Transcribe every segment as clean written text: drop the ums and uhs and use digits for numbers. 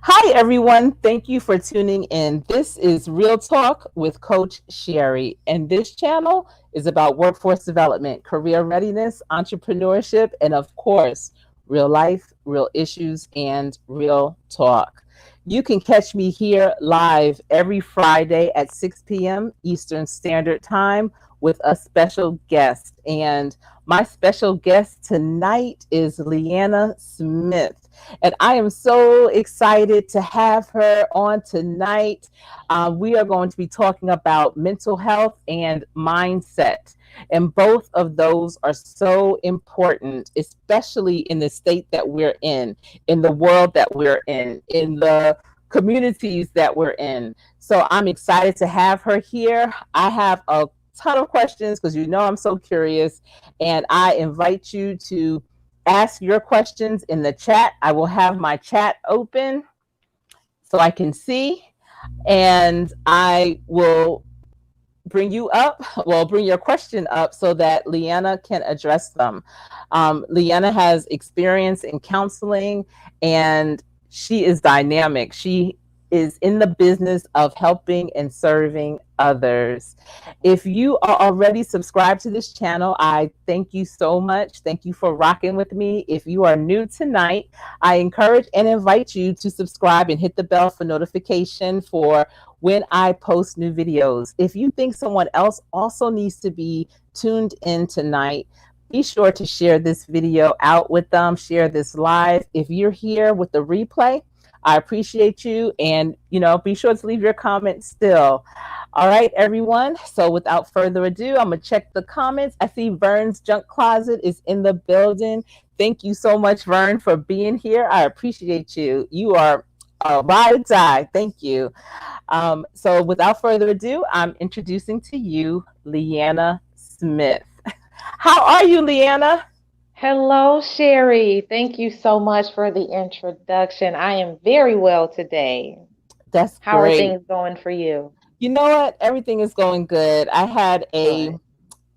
Hi, everyone. Thank you for tuning in. This is Real Talk with Coach Sherry, and this channel is about workforce development, career readiness, entrepreneurship, and of course, real life, real issues, and real talk. You can catch me here live every Friday at 6 p.m. Eastern Standard Time with a special guest. And my special guest tonight is Leanna Smith. And I am so excited to have her on tonight. We are going to be talking about mental health and mindset. And both of those are so important, especially in the state that we're in the world that we're in the communities that we're in. So I'm excited to have her here. I have a ton of questions because you know I'm so curious, and I invite you to ask your questions in the chat. I will have my chat open so I can see, and I will bring your question up so that Leanna can address them. Leanna has experience in counseling, and she is dynamic. She is in the business of helping and serving others. If you are already subscribed to this channel, I thank you so much. Thank you for rocking with me. If you are new tonight, I encourage and invite you to subscribe and hit the bell for notification for when I post new videos. If you think someone else also needs to be tuned in tonight, be sure to share this video out with them, share this live. If you're here with the replay, I appreciate you, and be sure to leave your comments still. All right, everyone. So without further ado, I'm gonna check the comments. I see Vern's Junk Closet is in the building. Thank you so much, Vern, for being here. I appreciate you. You are a ride or die. Thank you. So without further ado, I'm introducing to you Leanna Smith. How are you, Leanna? Hello, Sherry. Thank you so much for the introduction. I am very well today. That's How are great. things going for you? You know what? Everything is going good. I had Good.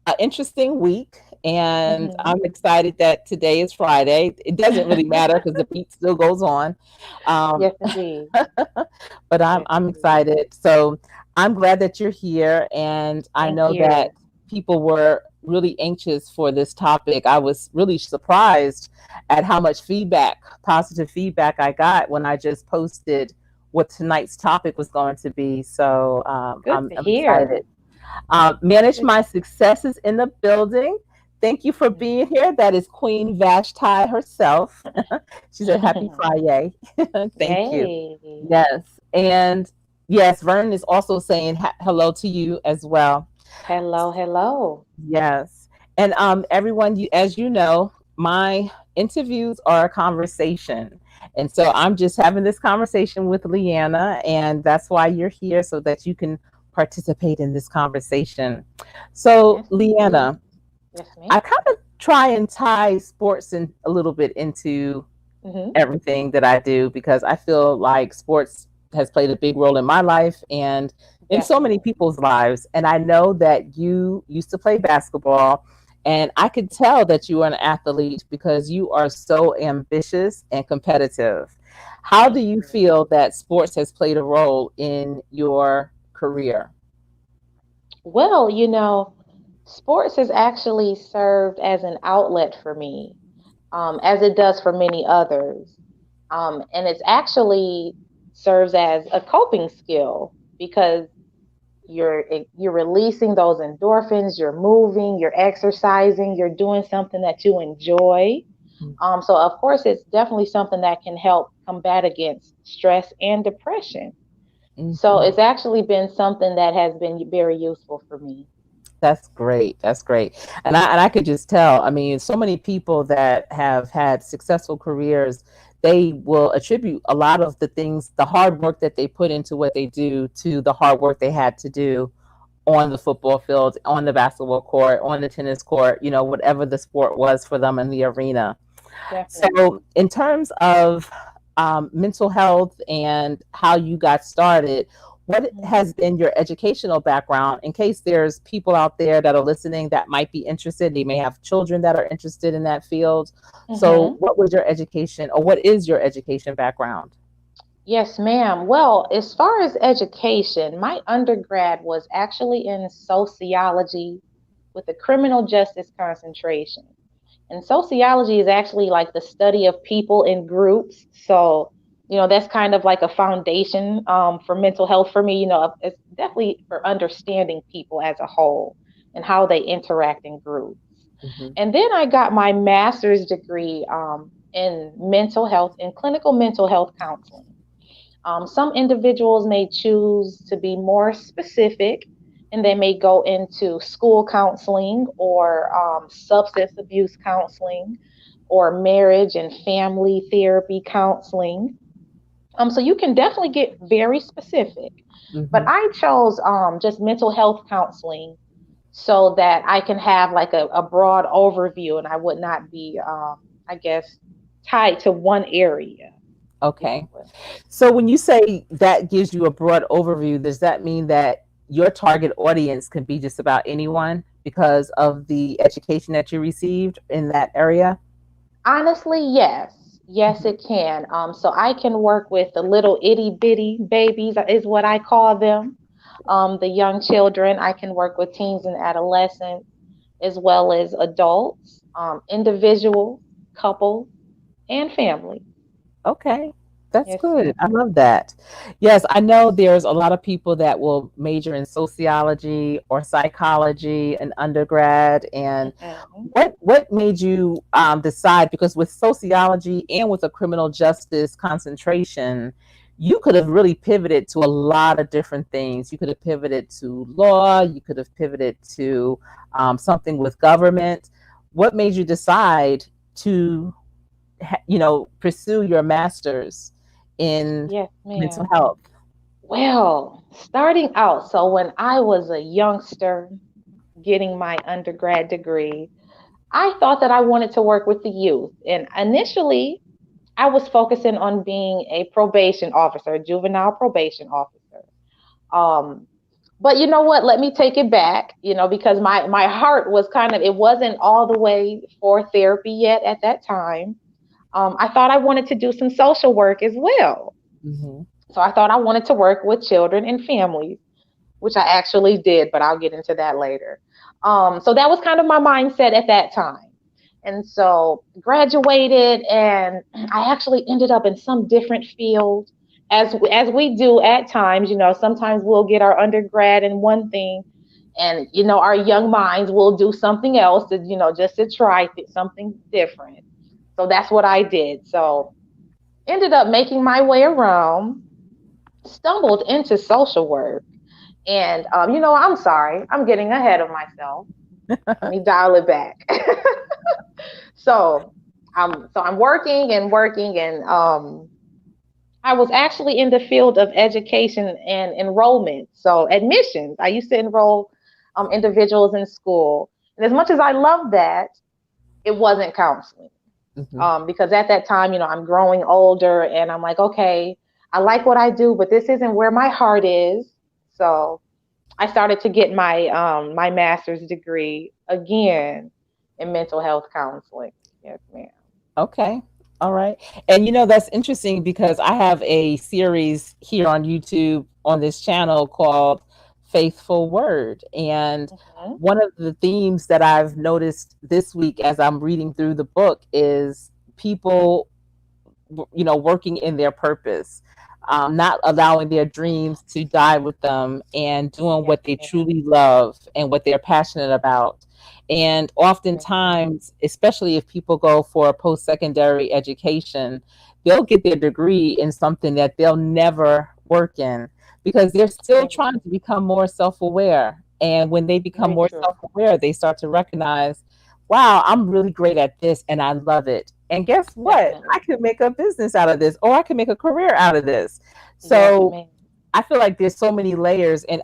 a interesting week, and Hmm. I'm excited that today is Friday. It doesn't really matter because the beat still goes on. Um, Yes, indeed. but I'm Yes, I'm indeed. excited. So I'm glad that you're here, and I Thank know that you. people were really anxious for this topic. I was really surprised at how much positive feedback I got when I just posted what tonight's topic was going to be. So Good to I'm hear. excited. Manage Good. my successes in the building. Thank you for being here. That is Queen Vashti herself. She said, "Happy Friday." Thank you. Yay. Yes. And yes, Vernon is also saying hello to you as well. Hello, hello. Yes. And everyone, as you know, my interviews are a conversation. And so I'm just having this conversation with Leanna, and that's why you're here so that you can participate in this conversation. So, Yes, indeed. Leanna, Yes, ma'am. I kind of try and tie sports in a little bit into Hmm. everything that I do because I feel like sports has played a big role in my life and in so many Definitely. people's lives. And I know that you used to play basketball, and I could tell that you are an athlete because you are so ambitious and competitive. How do Thank you you. feel that sports has played a role in your career? Well, sports has actually served as an outlet for me, as it does for many others. And it's actually serves as a coping skill because you're releasing those endorphins, you're moving, you're exercising, you're doing something that you enjoy. So of course, it's definitely something that can help combat against stress and depression. So Mm-hmm. it's actually been something that has been very useful for me. That's great. That's great. And I could just tell. I mean, so many people that have had successful careers, they will attribute a lot of the things, the hard work that they put into what they do, to the hard work they had to do on the football field, on the basketball court, on the tennis court, whatever the sport was for them in the arena. So, Definitely. in terms of mental health and how you got started, what has been your educational background in case there's people out there that are listening that might be interested? They may have children that are interested in that field. So Mm-hmm. what was your education, or what is your education background? Yes, ma'am. Well, as far as education, my undergrad was actually in sociology with a criminal justice concentration. And sociology is actually like the study of people in groups. So, that's kind of like a foundation for mental health for me. It's definitely for understanding people as a whole and how they interact in groups. Hmm. And then I got my master's degree in mental health, in clinical mental health counseling. Some individuals may choose to be more specific and they may go into school counseling or substance abuse counseling or marriage and family therapy counseling. So you can definitely get very specific. But Hmm. I chose just mental health counseling so that I can have like a broad overview and I would not be, I guess, tied to one area, if you Okay. will. So when you say that gives you a broad overview, does that mean that your target audience can be just about anyone because of the education that you received in that area? Honestly, yes. Yes, Mhm. it can. So I can work with the little itty bitty babies, is what I call them. The young children. I can work with teens and adolescents, as well as adults, individuals, couples, and families. Okay, that's Yes, good. ma'am. I love that. Yes, I know there's a lot of people that will major in sociology or psychology in undergrad. And Hmm. what made you decide? Because with sociology and with a criminal justice concentration, you could have really pivoted to a lot of different things. You could have pivoted to law. You could have pivoted to something with government. What made you decide to pursue your master's in Yes, mental ma'am. health? Well, starting out, so when I was a youngster getting my undergrad degree, I thought that I wanted to work with the youth. And initially, I was focusing on being a probation officer, a juvenile probation officer. Um, but you know what? Let me take it back, because my heart was kind of, it wasn't all the way for therapy yet at that time. I thought I wanted to do some social work as well. Hmm. So I thought I wanted to work with children and families, which I actually did, but I'll get into that later. So that was kind of my mindset at that time. And so graduated, and I actually ended up in some different field, as we do at times. Sometimes we'll get our undergrad in one thing, and our young minds will do something else to just to try something different. So that's what I did. So ended up making my way around, stumbled into social work, and I'm sorry, I'm getting ahead of myself. Let me dial it back. So I'm working and working, and I was actually in the field of education and enrollment. So admissions. I used to enroll individuals in school, and as much as I loved that, it wasn't counseling. Hmm. Because at that time, I'm growing older, and I'm like, okay, I like what I do, but this isn't where my heart is. So I started to get my master's degree again in mental health counseling. Yes, ma'am. Okay. All right. And that's interesting because I have a series here on YouTube on this channel called Faithful Word. And Hmm. one of the themes that I've noticed this week as I'm reading through the book is people working in their purpose, not allowing their dreams to die with them, and doing Yes, what they ma'am. truly love and what they're passionate about. And Yes, ma'am. oftentimes, especially if people go for a post-secondary education, they'll get their degree in something that they'll never work in because they're still Very trying true. to become more self-aware. And when they become Very more true. self-aware, they start to recognize, wow, I'm really great at this and I love it. And guess what? I Definitely. could make a business out of this, or I could make a career out of this. Yes, So ma'am. I feel like there's so many layers. And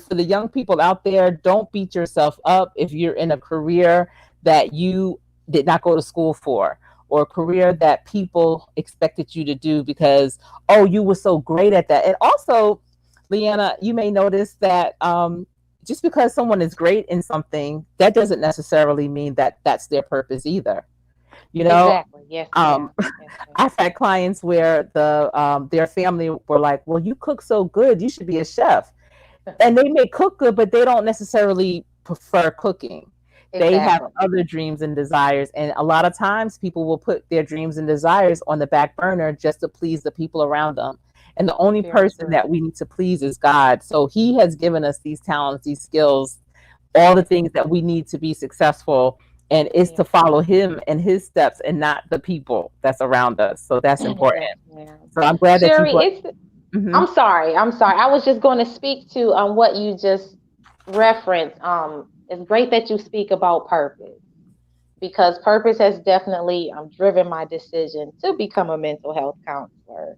for the young people out there, don't beat yourself up if you're in a career that you did not go to school for, or a career that people expected you to do because, oh, you were so great at that. And also, Leanna, you may notice that just because someone is great in something, that doesn't necessarily mean that that's their purpose either. You know, Exactly. Yes, um, ma'am. Yes, ma'am. I've had clients where their family were like, "Well, you cook so good, you should be a chef." And they may cook good, but they don't necessarily prefer cooking. They have Exactly. other dreams and desires, and a lot of times people will put their dreams and desires on the back burner just to please the people around them. And the only Very person true. that we need to please is God. So He has given us these talents, these skills, all the things that we need to be successful, and it's Yes, to follow Him and His steps and not the people that's around us. So that's important. yes, ma'am. So I'm glad that you Sherry, brought. it's Mhm. I'm sorry. I'm sorry. I was just going to speak to what you just referenced. It's great that you speak about purpose because purpose has definitely driven my decision to become a mental health counselor.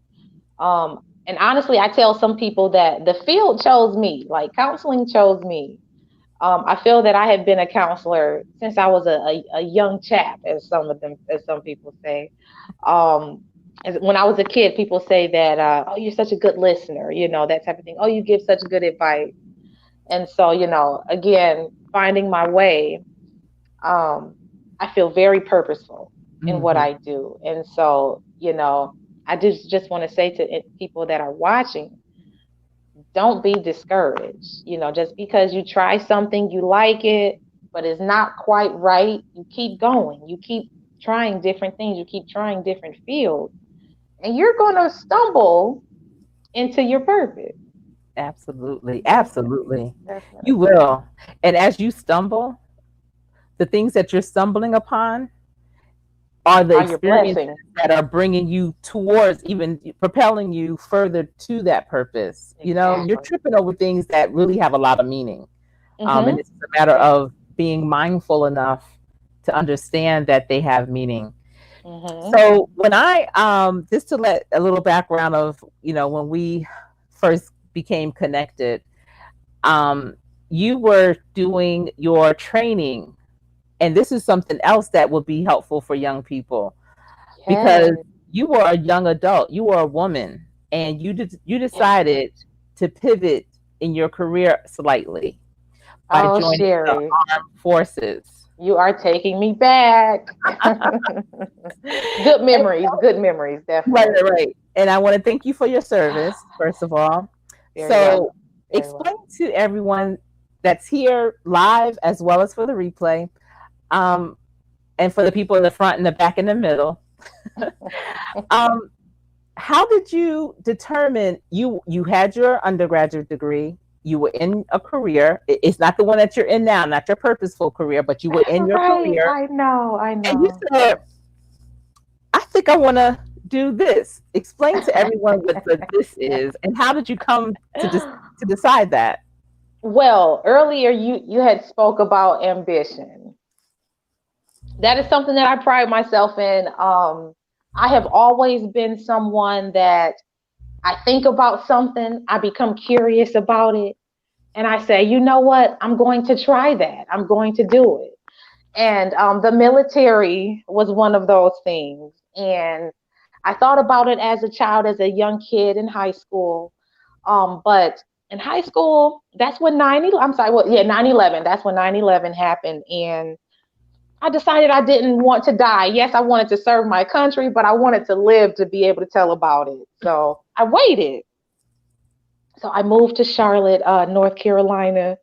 And honestly, I tell some people that the field chose me, like counseling chose me. I feel that I have been a counselor since I was a young chap, as some people say. Um, when I was a kid, people say that, oh, you're such a good listener, that type of thing. Oh, you give such good advice. And so, again, finding my way, um, I feel very purposeful in what Mhm. I do. And so, I just want to say to people that are watching, don't be discouraged. Just because you try something, you like it, but it's not quite right, you keep going. You keep trying different things, you keep trying different fields, and you're going to stumble into your purpose. Absolutely, Definitely, absolutely. You definitely. will. And as you stumble, the things that you're stumbling upon are the Are your experiences blessing. that are bringing you towards, even propelling you further to that purpose. You know, you're Exactly. tripping over things that really have a lot of meaning. And Mm-hmm. it's a matter Yeah. of being mindful enough to understand that they have meaning. Mm-hmm. So when just to let a little background of, when we first became connected, um, you were doing your training, and this is something else that would be helpful for young people because Yes. you were a young adult, you were a woman, and you Yes. decided to pivot in your career slightly by Oh, joining the Sherry, armed forces. you are taking me back. Good And, memories, good memories, right, right, definitely. right. And I want to thank you for your service, first of all. Very So, welcome. Very explain welcome. to everyone that's here live as well as for the replay, um, and for the people in the front and the back and the middle. um, how did you determine you had your undergraduate degree? You were in a career. It's not the one that you're in now, not your purposeful career, but you were in your Right, career, I know, I and you know. said, "I think I want to do this." Explain to everyone what the this is, and how did you come to decide that? Well, earlier you had spoke about ambition. That is something that I pride myself in. I have always been someone that I think about something, I become curious about it, and I say, you know what? I'm going to try that. I'm going to do it. And the military was one of those things. And I thought about it as a child, as a young kid in high school. But in high school, that's when 9/11, I'm sorry, well, yeah, 9/11, that's when 9/11 happened. And I decided I didn't want to die. Yes, I wanted to serve my country, but I wanted to live to be able to tell about it. So I waited. So I moved to Charlotte, North Carolina.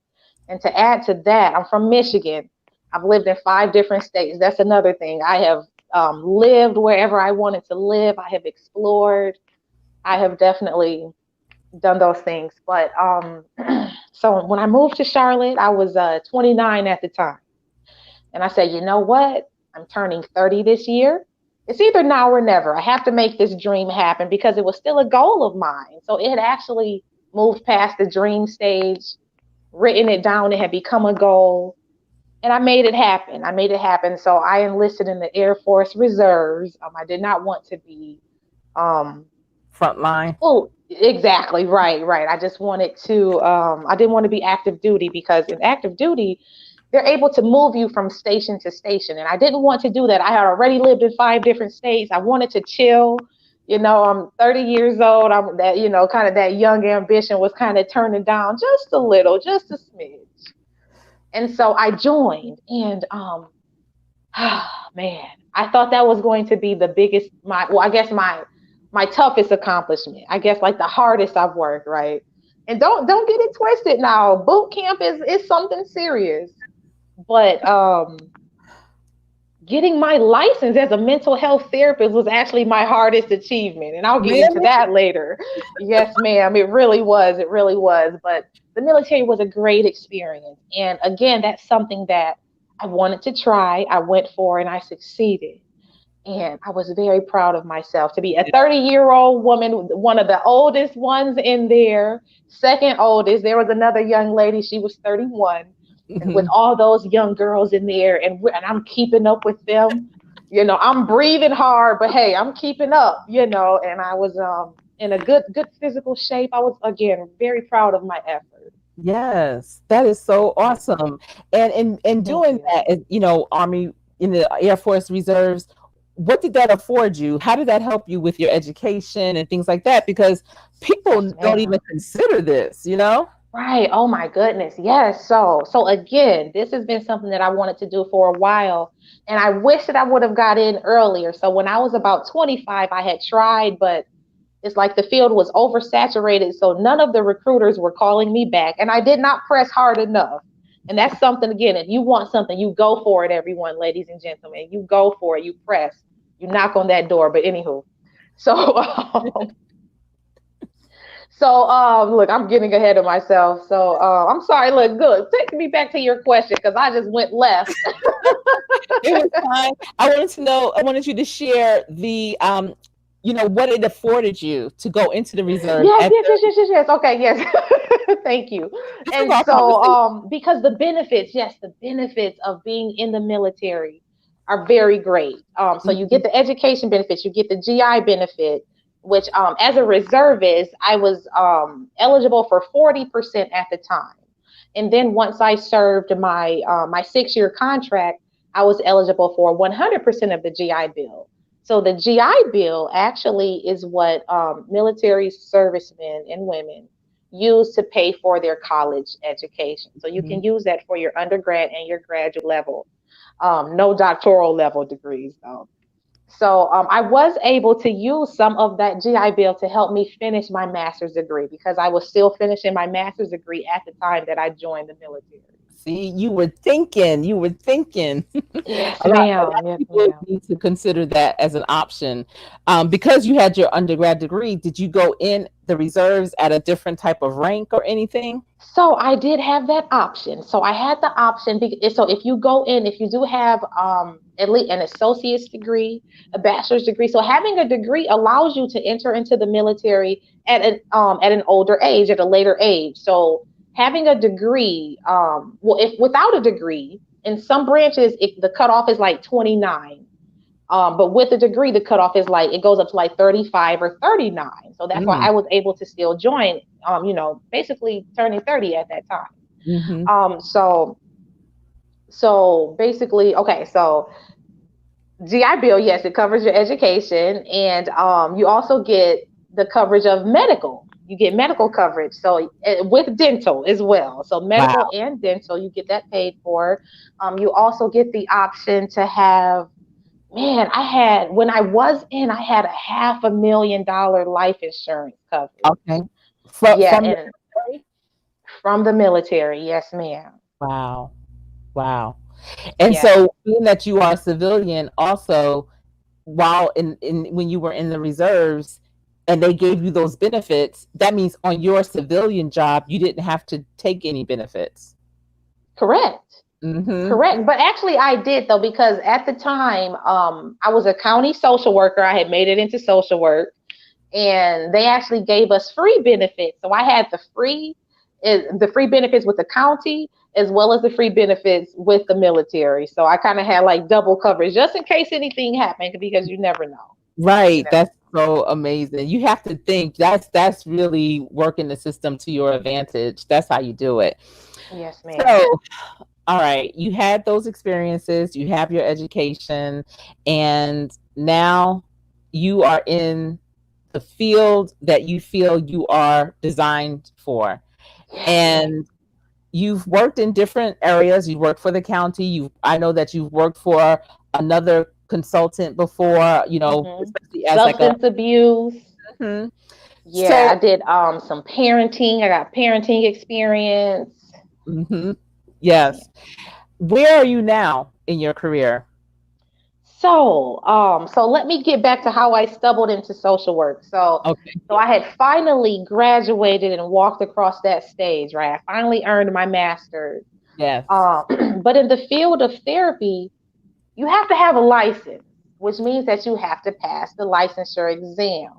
And to add to that, I'm from Michigan. I've lived in 5 different states. That's another thing. I have lived wherever I wanted to live. I have explored. I have definitely done those things. But so when I moved to Charlotte, I was 29 at the time. And I said, you know what? I'm turning 30 this year. It's either now or never. I have to make this dream happen because it was still a goal of mine. So it had actually moved past the dream stage, written it down, it had become a goal. And I made it happen. I made it happen. So I enlisted in the Air Force Reserves. I did not want to be um, Frontline. oh, exactly. Right, right. I just wanted to, I didn't want to be active duty because in active duty, they're able to move you from station to station. And I didn't want to do that. I had already lived in 5 different states. I wanted to chill. I'm 30 years old. I'm that, kind of that young ambition was kind of turning down just a little, just a smidge. And so I joined, and man, I thought that was going to be the biggest, I guess my toughest accomplishment. I guess like the hardest I've worked, right? And don't get it twisted now. Boot camp is something serious. But getting my license as a mental health therapist was actually my hardest achievement. And I'll get into Really? that later. Yes, ma'am. It really was. It really was. But the military was a great experience. And again, that's something that I wanted to try. I went for and I succeeded. And I was very proud of myself to be a 30-year-old woman, one of the oldest ones in there, second oldest. There was another young lady, she was 31, and with Mhm. all those young girls in there, and I'm keeping up with them. I'm breathing hard, but hey, I'm keeping up, and I was in a good physical shape. I was, again, very proud of my effort. Yes, that is so awesome. And in Thank doing you. that, Army in the Air Force Reserves, what did that afford you? How did that help you with your education and things like that? Because people Yes, don't even ma'am. consider this, you know? Right. Oh my goodness. Yes. So again, this has been something that I wanted to do for a while, and I wish that I would have got in earlier. So when I was about 25, I had tried, but it's like the field was oversaturated, so none of the recruiters were calling me back, and I did not press hard enough. And that's something, again, if you want something, you go for it, everyone, ladies and gentlemen. You go for it, you press, you knock on that door. But anywho, so look, I'm getting ahead of myself. So I'm sorry. Look, good. Take me back to your question because I just went left. It was fine. I wanted you to share what it afforded you to go into the reserves Yes, at yes, yes, yes, yes, yes. Okay, yes. Thank you. this is And our so, conversation. because the benefits, yes, the benefits of being in the military are very great. So you get Mhm. the education benefits, you get the GI benefit, which, as a reservist, I was eligible for 40% at the time. And then once I served my 6-year contract, I was eligible for 100% of the GI Bill. So the GI Bill actually is what military servicemen and women use to pay for their college education. So you can Mhm. use that for your undergrad and your graduate level. No doctoral level degrees though. So I was able to use some of that GI Bill to help me finish my master's degree because I was still finishing my master's degree at the time that I joined the military. See, you were thinking. Yes, A lot ma'am. of Yes, people ma'am. need to consider that as an option. Because you had your undergrad degree, did you go in the reserves at a different type of rank or anything? So I did have that option. So I had the option. So if you go in, if you do have at least an associate's degree, a bachelor's degree, so having a degree allows you to enter into the military at an older age, at a later age. So having a degree, well, if without a degree, in some branches, the cutoff is like 29. But with a degree, the cutoff is like it goes up to like 35 or 39. So that's why Mm. I was able to still join. Basically turning 30 at that time. Mhm. Um, so so basically, okay. So GI Bill, yes, it covers your education, and you also get the coverage of medical. You get medical coverage, so with dental as well. So medical Wow. and dental, you get that paid for. You also get the option to have, man, when I was in, I had a $500,000 life insurance coverage. Okay. Yeah, From the and military? from the military, yes, ma'am. Wow. Wow. And Yes, so being that you are a civilian also, while in when you were in the reserves and they gave you those benefits, that means on your civilian job, you didn't have to take any benefits. correct. Mhm. Correct. But actually, I did though, because at the time, I was a county social worker. I had made it into social work, and they actually gave us free benefits. So I had the free benefits with the county as well as the free benefits with the military. So I kind of had like double coverage just in case anything happened because you never know. You Right, never that's so amazing. You have to think that's really working the system to your advantage. That's how you do it. know. Yes, So, ma'am. all right, you had those experiences, you have your education, and now you are in. the field that you feel you are designed for. Yes. And you've worked in different areas. You worked for the county. I know that you've worked for another consultant before, Hmm. especially as like a. Substance abuse. Mhm. Yeah, I So, did some parenting. I got parenting experience. mhm, Yeah. yes. Where are you now in your career? So let me get back to how I stumbled into social work. Okay. So I had finally graduated and walked across that stage, right? I finally earned my master's. Yes. But in the field of therapy, you have to have a license, which means that you have to pass the licensure exam.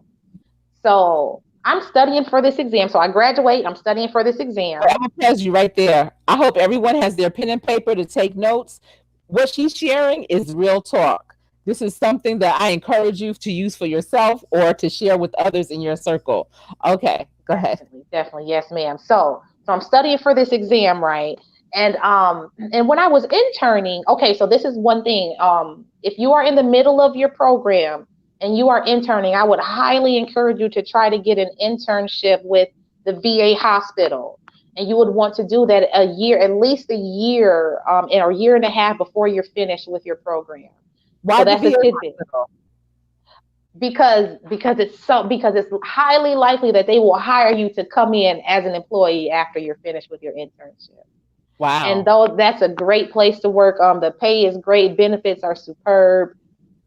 So I'm studying for this exam. So I graduate, I'm studying for this I'm exam. gonna pause you right there. I hope everyone has their pen and paper to take notes. What she's sharing is real talk. This is something that I encourage you to use for yourself or to share with others in your circle. Okay, go ahead. Definitely, definitely, yes, ma'am. So I'm studying for this exam, right? And when I was interning, okay, so this is one thing. If you are in the middle of your program and you are interning, I would highly encourage you to try to get an internship with the VA hospital. And you would want to do that a year, at least a year, or a year and a half before you're finished with your program. So Why the that's a VA tidbit hospital? because it's highly likely that they will hire you to come in as an employee after you're finished with your internship. And Wow. though that's a great place to work, the pay is great, benefits are superb.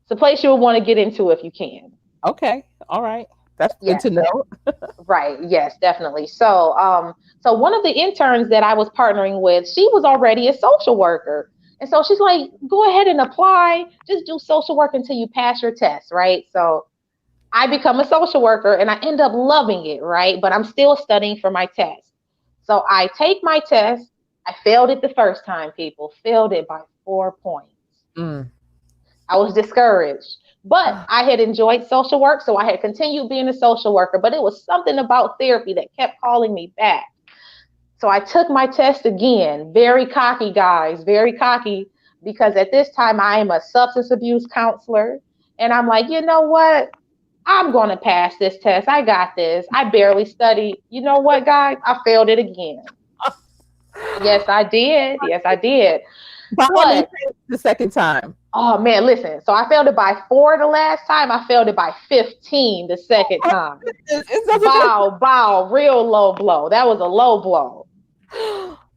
It's a place you'll want to get into if you can. Okay. All right. That's good Yes, to know. right. Yes, definitely. So one of the interns that I was partnering with, she was already a social worker. And so she's like, go ahead and apply. Just do social work until you pass your test, right? So I become a social worker and I end up loving it, right? But I'm still studying for my test. So I take my test. I failed it the first time, people, failed it by 4 points. Mm. I was discouraged, but I had enjoyed social work. So I had continued being a social worker, but it was something about therapy that kept calling me back. So I took my test again, very cocky, guys, very cocky, because at this time I am a substance abuse counselor. And I'm like, you know what? I'm going to pass this test. I got this. I barely studied. You know what, guys? I failed it again. Yes, I did. Yes, I did. By how many But, points the second time? oh man, listen. So I failed it by 4 the last time. I failed it by 15 the second time. It doesn't. Bow, bow, real low blow. That was a low blow.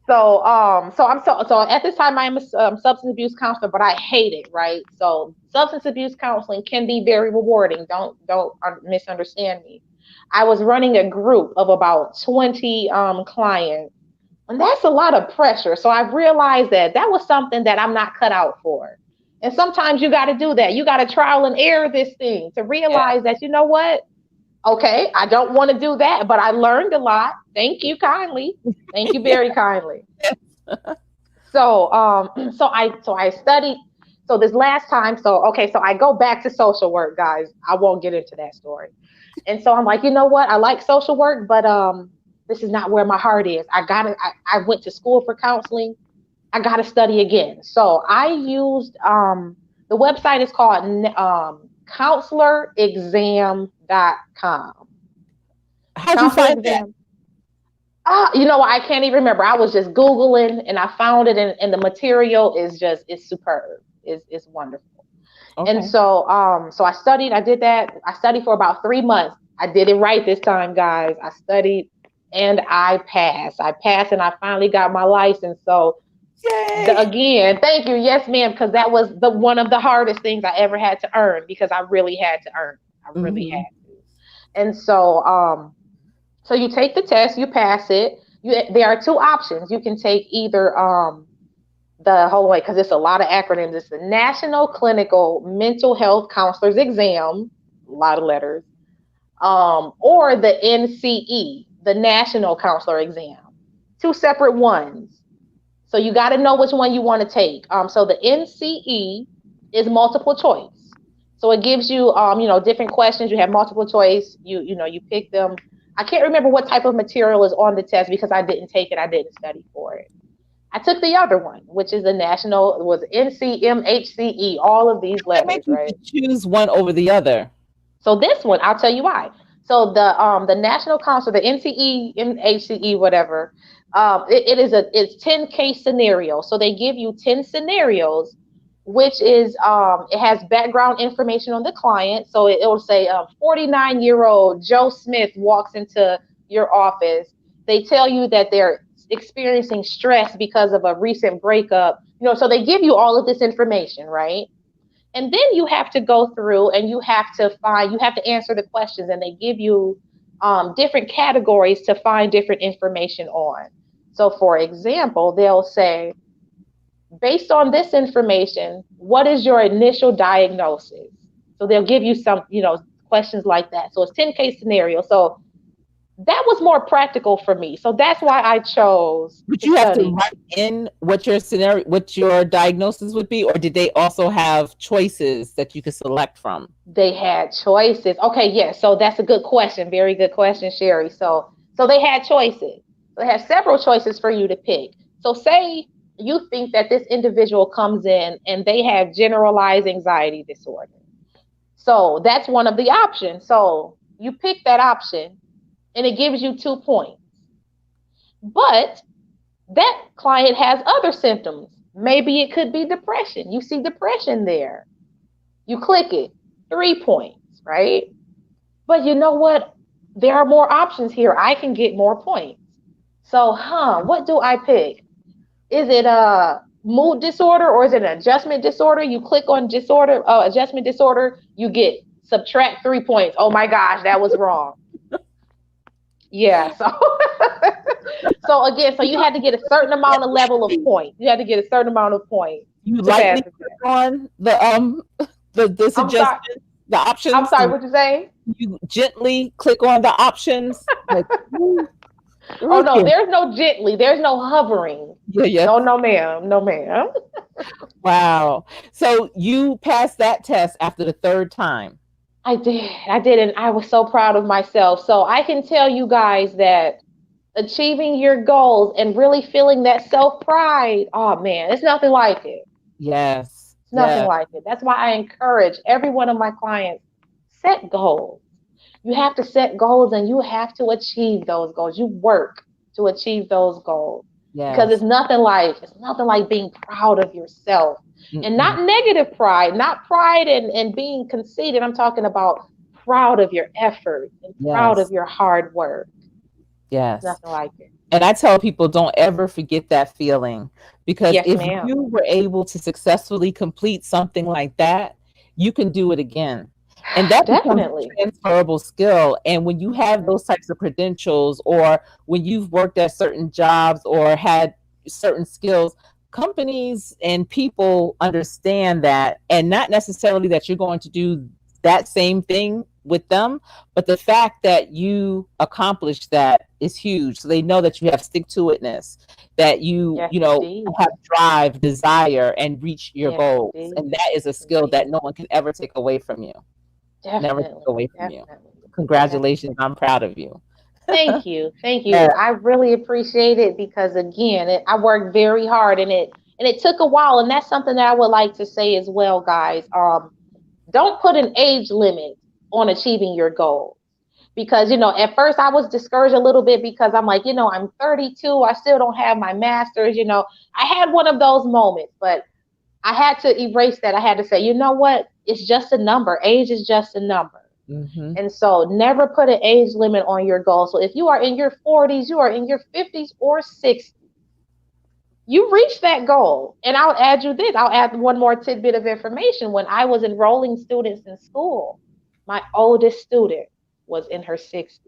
So at this time I'm a substance abuse counselor, but I hate it, right? So substance abuse counseling can be very rewarding. Don't misunderstand me. I was running a group of about 20 clients, and that's a lot of pressure. So I've realized that that was something that I'm not cut out for. And sometimes you got to do that. You got to trial and error this thing to Yeah. realize that, you know what? Okay, I don't want to do that, but I learned a lot. Thank you kindly. Thank you very kindly. So I studied. So this last time, so okay, so I go back to social work, guys. I won't get into that story. And so I'm like, you know what? I like social work, but this is not where my heart is. I went to school for counseling. I gotta study again. So I used the website is called counselorexam.com. How'd you Counselor find that? exam. You know what? I can't even remember. I was just Googling and I found it, and the material is just it's superb. It's wonderful. And Okay. so I studied. I did that. I studied for about 3 months. I did it right this time, guys. I studied and I passed. I passed, and I finally got my license. So Yay. again, thank you, yes, ma'am, because that was the one of the hardest things I ever had to earn because I really had to earn. I really Hmm. had to. And so you take the test, you pass it. There are two options. You can take either the whole way because it's a lot of acronyms. It's the National Clinical Mental Health Counselor's Exam, a lot of letters, or the NCE, the National Counselor Exam. Two separate ones. So you got to know which one you want to take. So the NCE is multiple choice. So it gives you, different questions. You have multiple choice. You pick them. I can't remember what type of material is on the test because I didn't take it. I didn't study for it. I took the other one, which is the national, was NCMHCE, all of these That make letters, you right? choose one over the other. So this one, I'll tell you why. So the National Council, the NCE, NHCE, whatever, it's 10 case scenarios. So they give you 10 scenarios, which is it has background information on the client. So it will say 49-year-old Joe Smith walks into your office. They tell you that they're experiencing stress because of a recent breakup. So they give you all of this information, right? And then you have to go through and you have to answer the questions, and they give you different categories to find different information on. So for example, they'll say, based on this information, what is your initial diagnosis? So they'll give you some, questions like that. So it's 10 case scenarios. So that was more practical for me. So that's why I chose. But you have to write in what your diagnosis would be, or did they also have choices that you could select from? They had choices. Okay, yes. So that's a good question. Very good question, Sherry. So they had choices. They had several choices for you to pick. So say you think that this individual comes in and they have generalized anxiety disorder. So that's one of the options. So you pick that option, and it gives you 2 points. But that client has other symptoms. Maybe it could be depression. You see depression there. You click it, 3 points, right? But you know what? There are more options here. I can get more points. So, what do I pick? Is it a mood disorder or is it an adjustment disorder? You click on adjustment disorder, you get subtract 3 points. Oh my gosh, that was wrong. Yeah, so again, so you had to get a certain amount of level of points. You had to get a certain amount of points. You lightly click on the suggestions, the options. I'm sorry, what you say? You gently click on the options. Like, oh no, there's no gently, there's no hovering. Yeah. No, ma'am. Wow. So you passed that test after the 3rd time. I did, and I was so proud of myself. So I can tell you guys that achieving your goals and really feeling that self-pride, oh man, it's nothing like it. Yes. It's nothing like it. That's why I encourage every one of my clients, set goals. You have to set goals and you have to achieve those goals. You work to achieve those goals. Yes. Because it's nothing like being proud of yourself. And not negative pride, not pride and being conceited. I'm talking about proud of your effort and proud of your hard work. Yes. Nothing like it. And I tell people, don't ever forget that feeling, because if you were able to successfully complete something like that, you can do it again. And that becomes a transferable skill. And when you have those types of credentials, or when you've worked at certain jobs or had certain skills, companies and people understand that, and not necessarily that you're going to do that same thing with them, but the fact that you accomplished that is huge. So they know that you have stick-to-itness, that you have drive, desire, and reach your goals. And that is a skill that no one can ever take away from you. Never take away from you. Congratulations. I'm proud of you. Thank you. I really appreciate it, because again, I worked very hard, and it took a while. And that's something that I would like to say as well, guys. Don't put an age limit on achieving your goals, because at first I was discouraged a little bit, because I'm like, I'm 32, I still don't have my master's. I had one of those moments, but I had to erase that. I had to say, you know what? It's just a number. Age is just a number. Mm-hmm. And so never put an age limit on your goal. So if you are in your 40s, you are in your 50s or 60s, you reach that goal. And I'll add you this. I'll add one more tidbit of information. When I was enrolling students in school, my oldest student was in her 60s,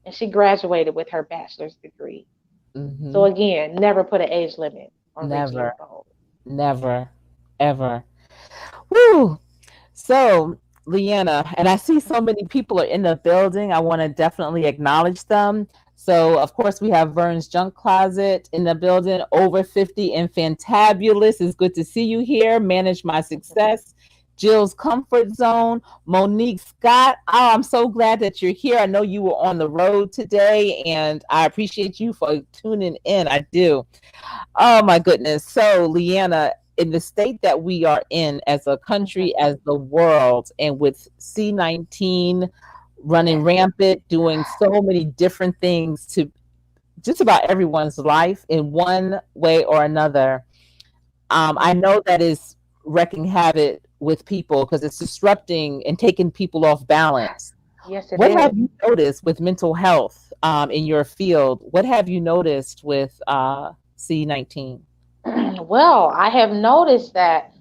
and she graduated with her bachelor's degree. Mm-hmm. So again, never put an age limit on reaching your goal. Never, ever. Woo! So, Leanna, and I see so many people are in the building. I want to definitely acknowledge them. So, of course, we have Vern's Junk Closet in the building, over 50 and fantabulous. It's good to see you here. Manage My Success, Jill's Comfort Zone, Monique Scott. Oh, I'm so glad that you're here. I know you were on the road today, and I appreciate you for tuning in. I do. Oh, my goodness. So, Leanna, in the state that we are in as a country, as the world, and with C19 running rampant, doing so many different things to just about everyone's life in one way or another. I know that is wreaking havoc with people because it's disrupting and taking people off balance. Yes, it What is. have you noticed with mental health in your field? What have you noticed with C19? Well, I have noticed that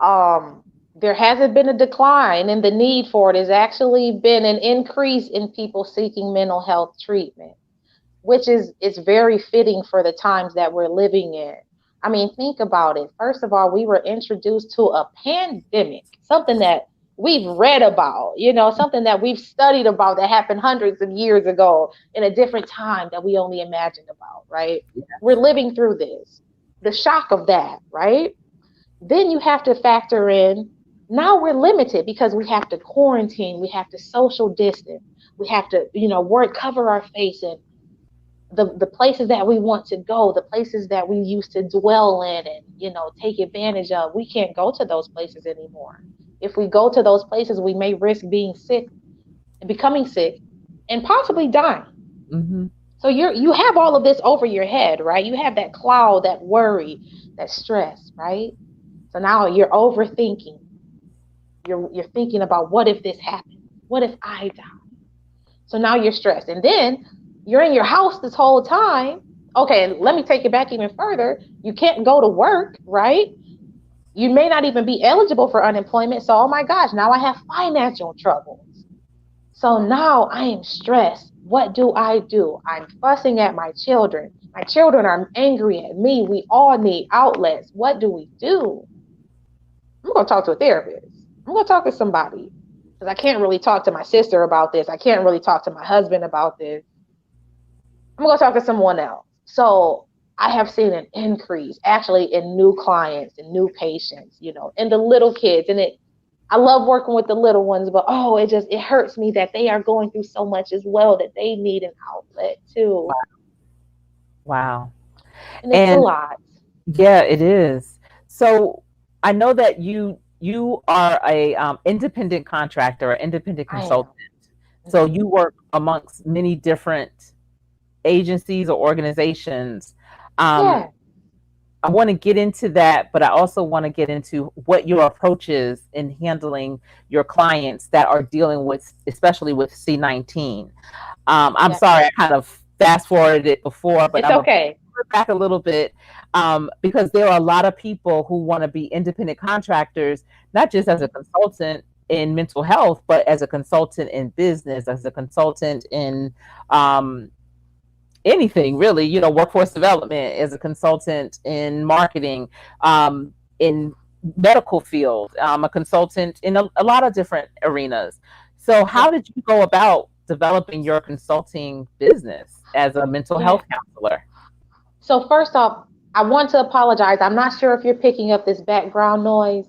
um, there hasn't been a decline in the need for it. Has actually been an increase in people seeking mental health treatment, which is very fitting for the times that we're living in. I mean, think about it. First of all, we were introduced to a pandemic, something that we've read about, something that we've studied about that happened hundreds of years ago in a different time that we only imagined about, right? We're living through this, the shock of that, right? Then you have to factor in, now we're limited because we have to quarantine, we have to social distance, we have to, work, cover our face, and the places that we want to go, the places that we used to dwell in and, take advantage of, we can't go to those places anymore. If we go to those places, we may risk being sick and becoming sick and possibly dying. Mm-hmm. So you have all of this over your head, right? You have that cloud, that worry, that stress, right? So now you're overthinking. You're thinking about, what if this happens? What if I die? So now you're stressed. And then you're in your house this whole time. Okay, let me take it back even further. You can't go to work, right? You may not even be eligible for unemployment. So, oh my gosh, now I have financial troubles. So now I am stressed. What do? I'm fussing at my children. My children are angry at me. We all need outlets. What do we do? I'm going to talk to a therapist. I'm going to talk to somebody, because I can't really talk to my sister about this. I can't really talk to my husband about this. I'm going to talk to someone else. So I have seen an increase actually in new clients and new patients, and the little kids. And I love working with the little ones, but it hurts me that they are going through so much as well, that they need an outlet too. Wow. And it's a lot. Yeah, it is. So I know that you are a independent contractor, or independent consultant. So you work amongst many different agencies or organizations. Yeah. I want to get into that, but I also want to get into what your approach is in handling your clients that are dealing with, especially with C19. I'm sorry, I kind of fast forwarded it before, but it's okay. Back a little bit, because there are a lot of people who want to be independent contractors, not just as a consultant in mental health, but as a consultant in business, as a consultant in anything really, workforce development, as a consultant in marketing, in medical field, a consultant in a lot of different arenas. So how did you go about developing your consulting business as a mental health counselor? So first off, I want to apologize. I'm not sure if you're picking up this background noise.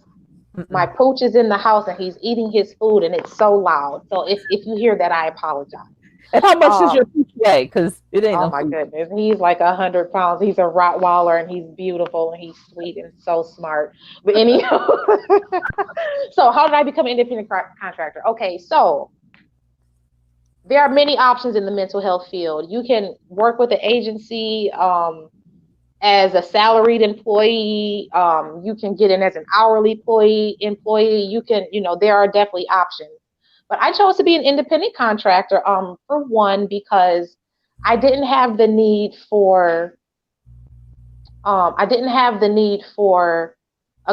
My pooch is in the house and he's eating his food and it's so loud. So if you hear that, I apologize. And how much does your pooch weigh? Because it ain't. Oh my goodness, he's like 100 pounds. He's a Rottweiler and he's beautiful and he's sweet and so smart. But anyhow, so how did I become an independent contractor? Okay, so there are many options in the mental health field. You can work with an agency as a salaried employee. You can get in as an hourly employee. You can, there are definitely options. But I chose to be an independent contractor, for one, because I didn't have the need for a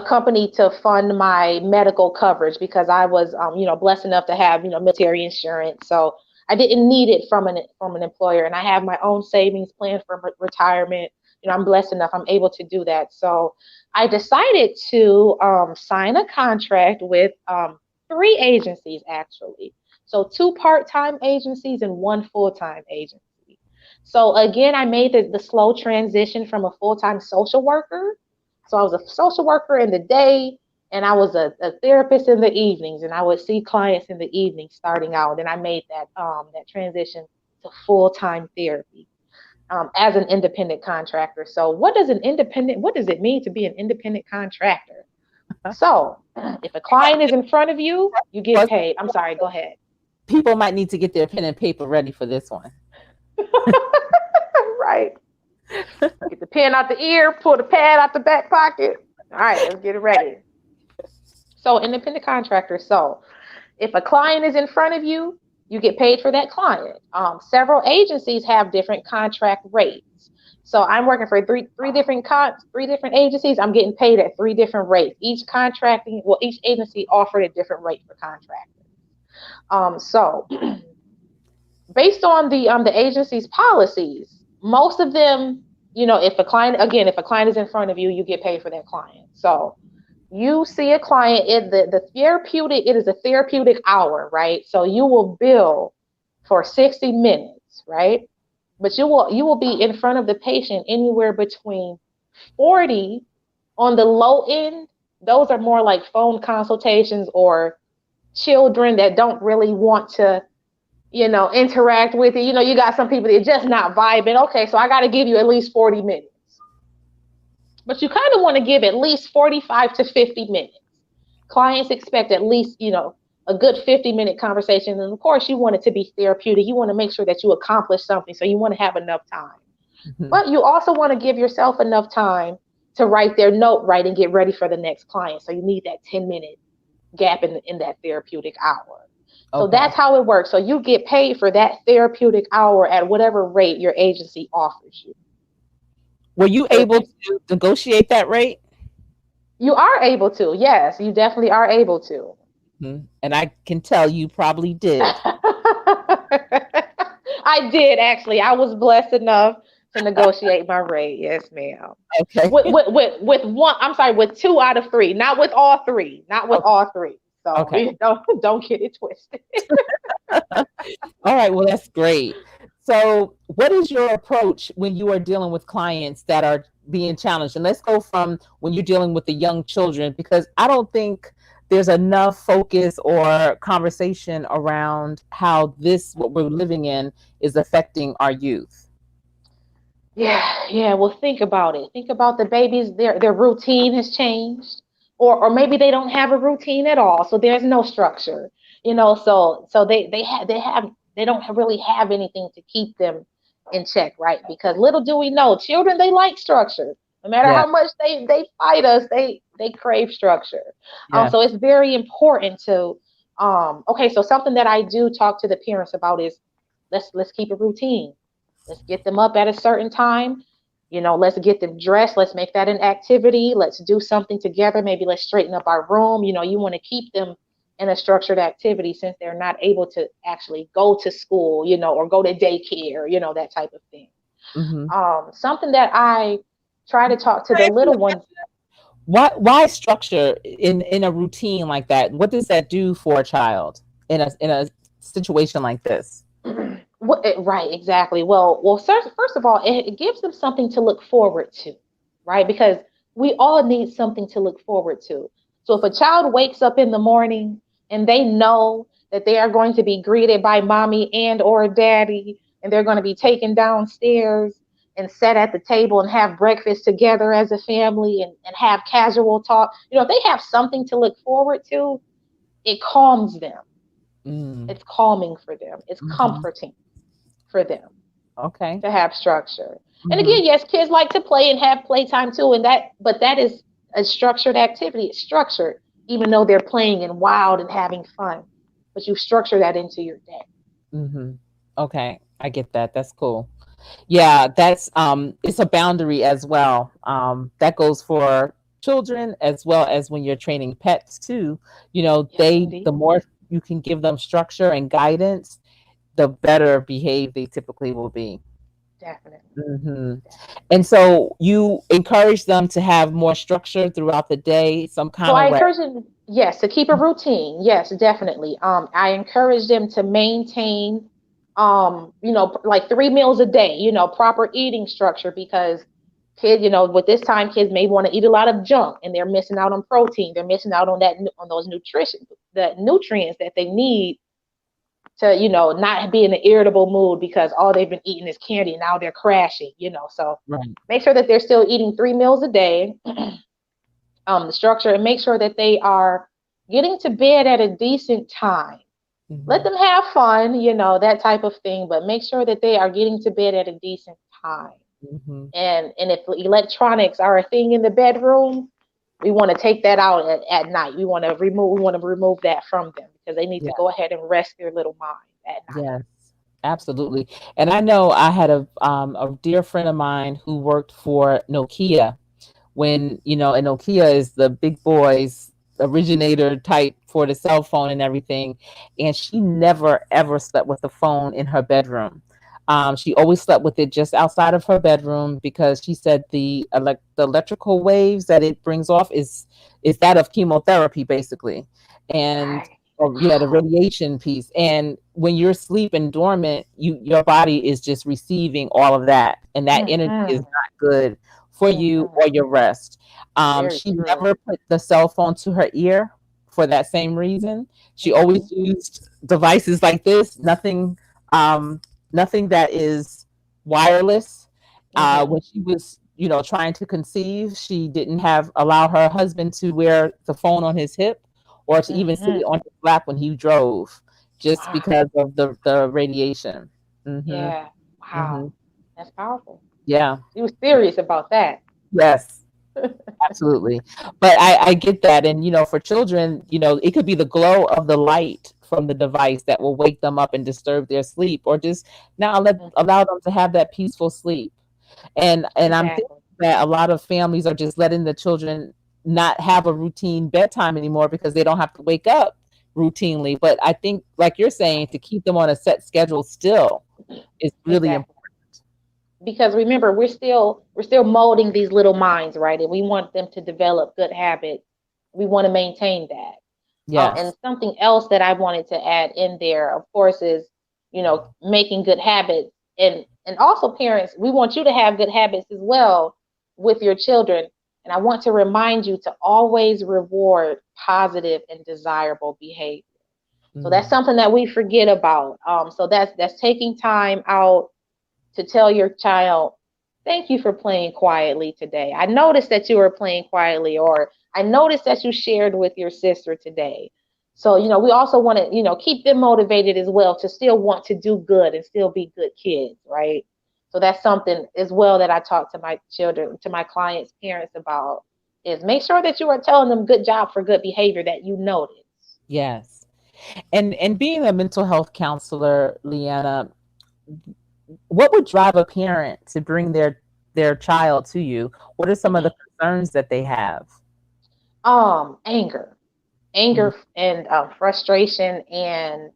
company to fund my medical coverage, because I was, blessed enough to have, military insurance. So I didn't need it from an employer, and I have my own savings plan for retirement. I'm blessed enough, I'm able to do that. So I decided to sign a contract with 3 agencies, actually. So 2 part-time agencies and 1 full-time agency. So again, I made the slow transition from a full-time social worker. So I was a social worker in the day, and I was a therapist in the evenings, and I would see clients in the evenings starting out. And I made that transition to full-time therapy. as an independent contractor. So what does it mean to be an independent contractor? So if a client is in front of you, you get paid. I'm sorry, go ahead. People might need to get their pen and paper ready for this one. Right. Get the pen out the ear, pull the pad out the back pocket. All right, let's get it ready. So independent contractor. So if a client is in front of you, you get paid for that client. Several agencies have different contract rates. So I'm working for three different agencies. I'm getting paid at 3 different rates. Each agency offered a different rate for contractors. So based on the agency's policies, most of them, if a client is in front of you, you get paid for that client. So you see a client, it is a therapeutic hour, right? So you will bill for 60 minutes, right? But you will be in front of the patient anywhere between 40 on the low end. Those are more like phone consultations or children that don't really want to, interact with you. You got some people that are just not vibing. Okay, so I got to give you at least 40 minutes. But you kind of want to give at least 45 to 50 minutes. Clients expect at least, a good 50-minute conversation. And of course, you want it to be therapeutic. You want to make sure that you accomplish something. So you want to have enough time. Mm-hmm. But you also want to give yourself enough time to write their note right and get ready for the next client. So you need that 10-minute gap in that therapeutic hour. So that's how it works. So you get paid for that therapeutic hour at whatever rate your agency offers you. Were you able to negotiate that rate? You are able to. Yes, you definitely are able to. Mm-hmm. And I can tell you probably did. I did, actually. I was blessed enough to negotiate my rate. Yes, ma'am. Okay. With 2 out of 3, not with all 3, all 3. So don't get it twisted. All right. Well, that's great. So what is your approach when you are dealing with clients that are being challenged? And let's go from when you're dealing with the young children, because I don't think there's enough focus or conversation around how what we're living in is affecting our youth. Yeah. Well, think about it. Think about the babies. Their routine has changed, or maybe they don't have a routine at all. So there's no structure, so they don't really have anything to keep them in check, right? Because little do we know, children, they like structure. No matter how much they fight us, they crave structure. So it's very important to, so something that I do talk to the parents about is let's keep a routine. Let's get them up at a certain time. Let's get them dressed. Let's make that an activity. Let's do something together. Maybe let's straighten up our room. You want to keep them in a structured activity since they're not able to actually go to school, or go to daycare, that type of thing. Mm-hmm. Something that I try to talk to the little ones. Why structure in a routine like that? What does that do for a child in a situation like this? Right, exactly. Well, first of all, it gives them something to look forward to, right? Because we all need something to look forward to. So if a child wakes up in the morning and they know that they are going to be greeted by mommy and or daddy, and they're going to be taken downstairs and set at the table and have breakfast together as a family and have casual talk, if they have something to look forward to, it calms them. It's calming for them. It's comforting for them. Okay. To have structure. And again, yes, kids like to play and have playtime too, but that is a structured activity. It's structured, even though they're playing and wild and having fun. But you structure that into your day. Okay, I get that. That's cool. Yeah, that's it's a boundary as well. That goes for children as well as when you're training pets too. The more you can give them structure and guidance, the better behaved they typically will be. Definitely. And so you encourage them to have more structure throughout the day, some kind of way. So I encourage them, yes, to keep a routine. Yes, definitely. I encourage them to maintain, like 3 meals a day, proper eating structure, because kids, with this time, kids may want to eat a lot of junk and they're missing out on protein. They're missing out on those nutrients that they need to, not be in an irritable mood because all they've been eating is candy and now they're crashing, So Right. make sure that they're still eating 3 meals a day, the structure, and make sure that they are getting to bed at a decent time. Let them have fun, that type of thing, but make sure that they are getting to bed at a decent time. And if electronics are a thing in the bedroom, we want to take that out at night. We want to remove that from them because they need to go ahead and rest their little mind at night. Yes, absolutely. And I know I had a dear friend of mine who worked for Nokia when, and Nokia is the big boys originator type for the cell phone and everything. And she never, ever slept with the phone in her bedroom. She always slept with it just outside of her bedroom because she said the electrical waves that it brings off is that of chemotherapy, basically. And the radiation piece. And when you're sleeping dormant, your body is just receiving all of that. And that energy is not good for you or your rest. She never put the cell phone to her ear for that same reason. She always used devices like this, nothing that is wireless. When she was, trying to conceive, she didn't allow her husband to wear the phone on his hip or to even sit on his lap when he drove, just because of the radiation. Yeah. Wow. That's powerful. Yeah. He was serious about that. Yes. Absolutely. But I get that. And, for children, it could be the glow of the light from the device that will wake them up and disturb their sleep, or just now allow them to have that peaceful sleep. And I'm thinking that a lot of families are just letting the children not have a routine bedtime anymore because they don't have to wake up routinely. But I think, like you're saying, to keep them on a set schedule still is really important. Because remember, we're still molding these little minds, right? And we want them to develop good habits. We want to maintain that. Yes. And something else that I wanted to add in there, of course, is, making good habits. And also, parents, we want you to have good habits as well with your children. And I want to remind you to always reward positive and desirable behavior. So that's something that we forget about. So that's taking time out to tell your child, thank you for playing quietly today. I noticed that you were playing quietly, or I noticed that you shared with your sister today. So, we also want to, keep them motivated as well to still want to do good and still be good kids, right? So that's something as well that I talk to my children, to my clients' parents about, is make sure that you are telling them good job for good behavior that you notice. Yes. And being a mental health counselor, Leanna, what would drive a parent to bring their child to you? What are some of the concerns that they have? Anger and frustration, and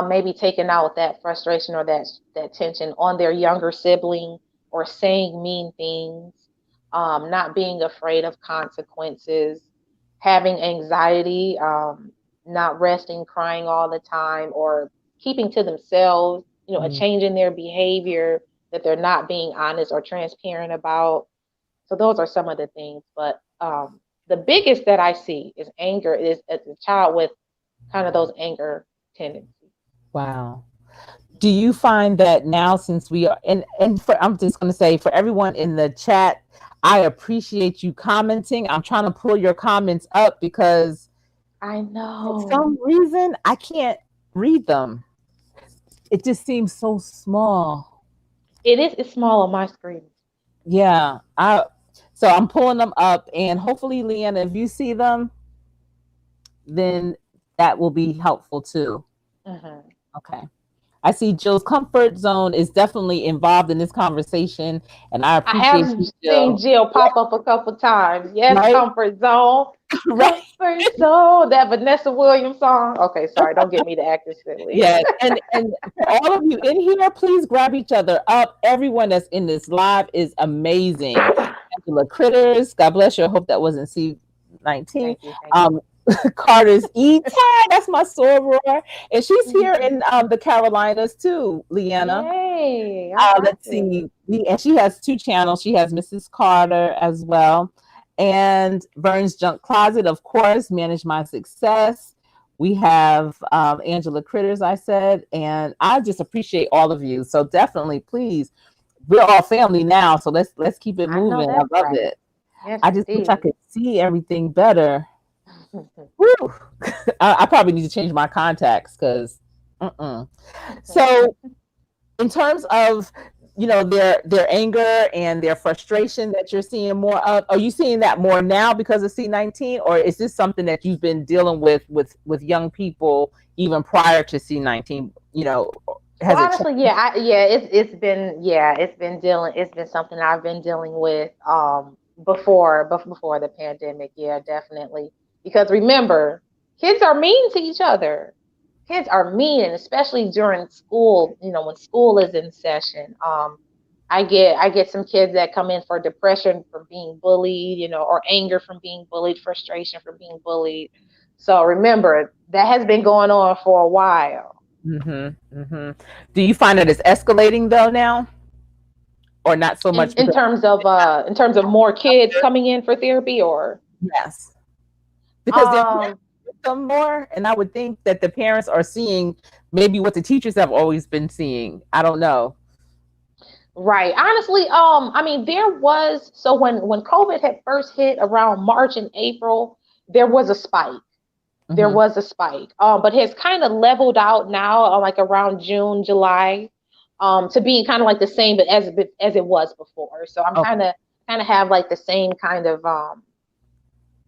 maybe taking out that frustration or that tension on their younger sibling, or saying mean things, not being afraid of consequences, having anxiety, not resting, crying all the time, or keeping to themselves, a change in their behavior that they're not being honest or transparent about. So those are some of the things. But the biggest that I see is anger, is a child with kind of those anger tendencies. Wow. Do you find that now, since we are, I'm just going to say, for everyone in the chat, I appreciate you commenting. I'm trying to pull your comments up because I know for some reason I can't read them. It just seems so small. It's small on my screen. Yeah. So I'm pulling them up, and hopefully, Leanna, if you see them, then that will be helpful too. Okay. I see Jill's comfort zone is definitely involved in this conversation, and I appreciate I have seen Jill pop up a couple times. Yes, right? Comfort zone. Right. Comfort zone. That Vanessa Williams song. Okay, sorry, don't get me to act silly. Yes, and for all of you in here, please grab each other up. Everyone that's in this live is amazing. Angela Critters, God bless you. I hope that wasn't C19. Thank you. Carter's E-Tag, that's my soror, and she's here in the Carolinas too, Leanna. Yay, let's see, and she has 2 channels. She has Mrs. Carter as well, and Vern's Junk Closet, of course, Manage My Success, We have Angela Critters, I said, and I just appreciate all of you. So definitely, please, we're all family now. So let's keep it I know moving. I that's love right. it. Yes, I just wish I indeed. could see everything better. Whew. I probably need to change my contacts because. So in terms of their anger and their frustration that you're seeing more of, are you seeing that more now because of C19, or is this something that you've been dealing with young people even prior to C19? Well, Has it changed? honestly, yeah, it's been something I've been dealing with before the pandemic. Yeah, definitely. Because remember, kids are mean to each other. Kids are mean, and especially during school, when school is in session. I get some kids that come in for depression from being bullied, or anger from being bullied, frustration from being bullied. So remember, that has been going on for a while. Do you find that it's escalating though now, or not so in much in because terms of uh in terms of more kids coming in for therapy, or yes, because they're um with them more, and I would think that the parents are seeing maybe what the teachers have always been seeing. I don't know. right, honestly, I mean, there was, so when COVID had first hit around March and April, there was a spike. There Hmm. was a spike, but has kind of leveled out now, like around June, July, to being kind of like the same, but as it was before. So I'm Okay. kind of have like the same kind of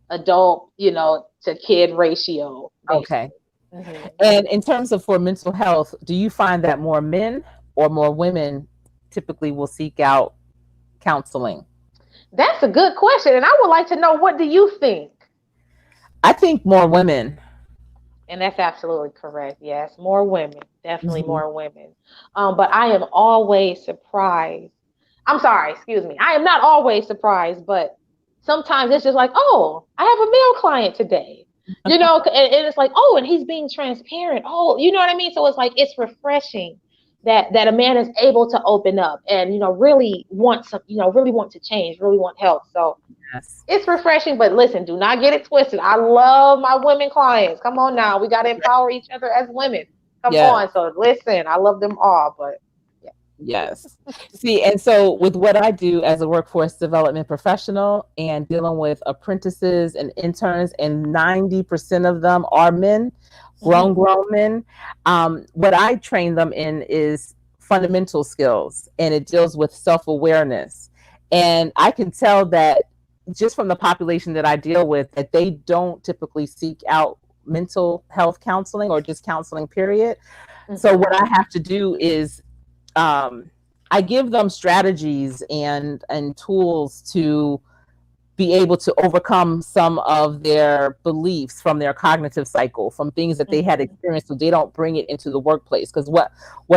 adult, to kid ratio, Okay. basically. Hmm. And in terms of for mental health, do you find that more men or more women typically will seek out counseling? That's a good question, and I would like to know, what do you think? I think more women. And that's absolutely correct. Yes, more women, definitely Hmm. more women. But I am always surprised. I'm sorry, excuse me. I am not always surprised, but sometimes it's just like, oh, I have a male client today, and it's like, oh, and he's being transparent. Oh, you know what I mean? So it's like, it's refreshing that a man is able to open up and really want some, really want to change, really want help. So Yes. it's refreshing, but listen, do not get it twisted. I love my women clients. Come on now. We got to empower each other as women. Come Yeah. on. So listen, I love them all, but yeah. Yes. See, and so with what I do as a workforce development professional and dealing with apprentices and interns, and 90% of them are men, Mm, grown men, what I train them in is fundamental skills, and it deals with self awareness. And I can tell that just from the population that I deal with, that they don't typically seek out mental health counseling or just counseling, period. So, mm-hmm, what I have to do is um, I give them strategies and tools to be able to overcome some of their beliefs from their cognitive cycle, from things that they had mm-hmm, experienced, so they don't bring it into the workplace. Because what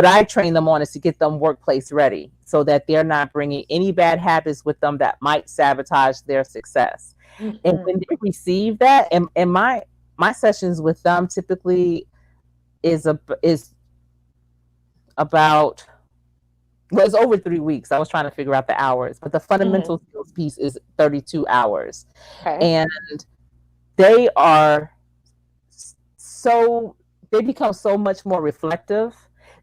I train them on is to get them workplace ready, so that they're not bringing any bad habits with them that might sabotage their success. And mm-hmm, when they receive that, and my sessions with them typically is about, well, it's over 3 weeks. I was trying to figure out the hours, but the mm-hmm. fundamental skills piece is 32 hours. Okay. And they are so, they become so much more reflective.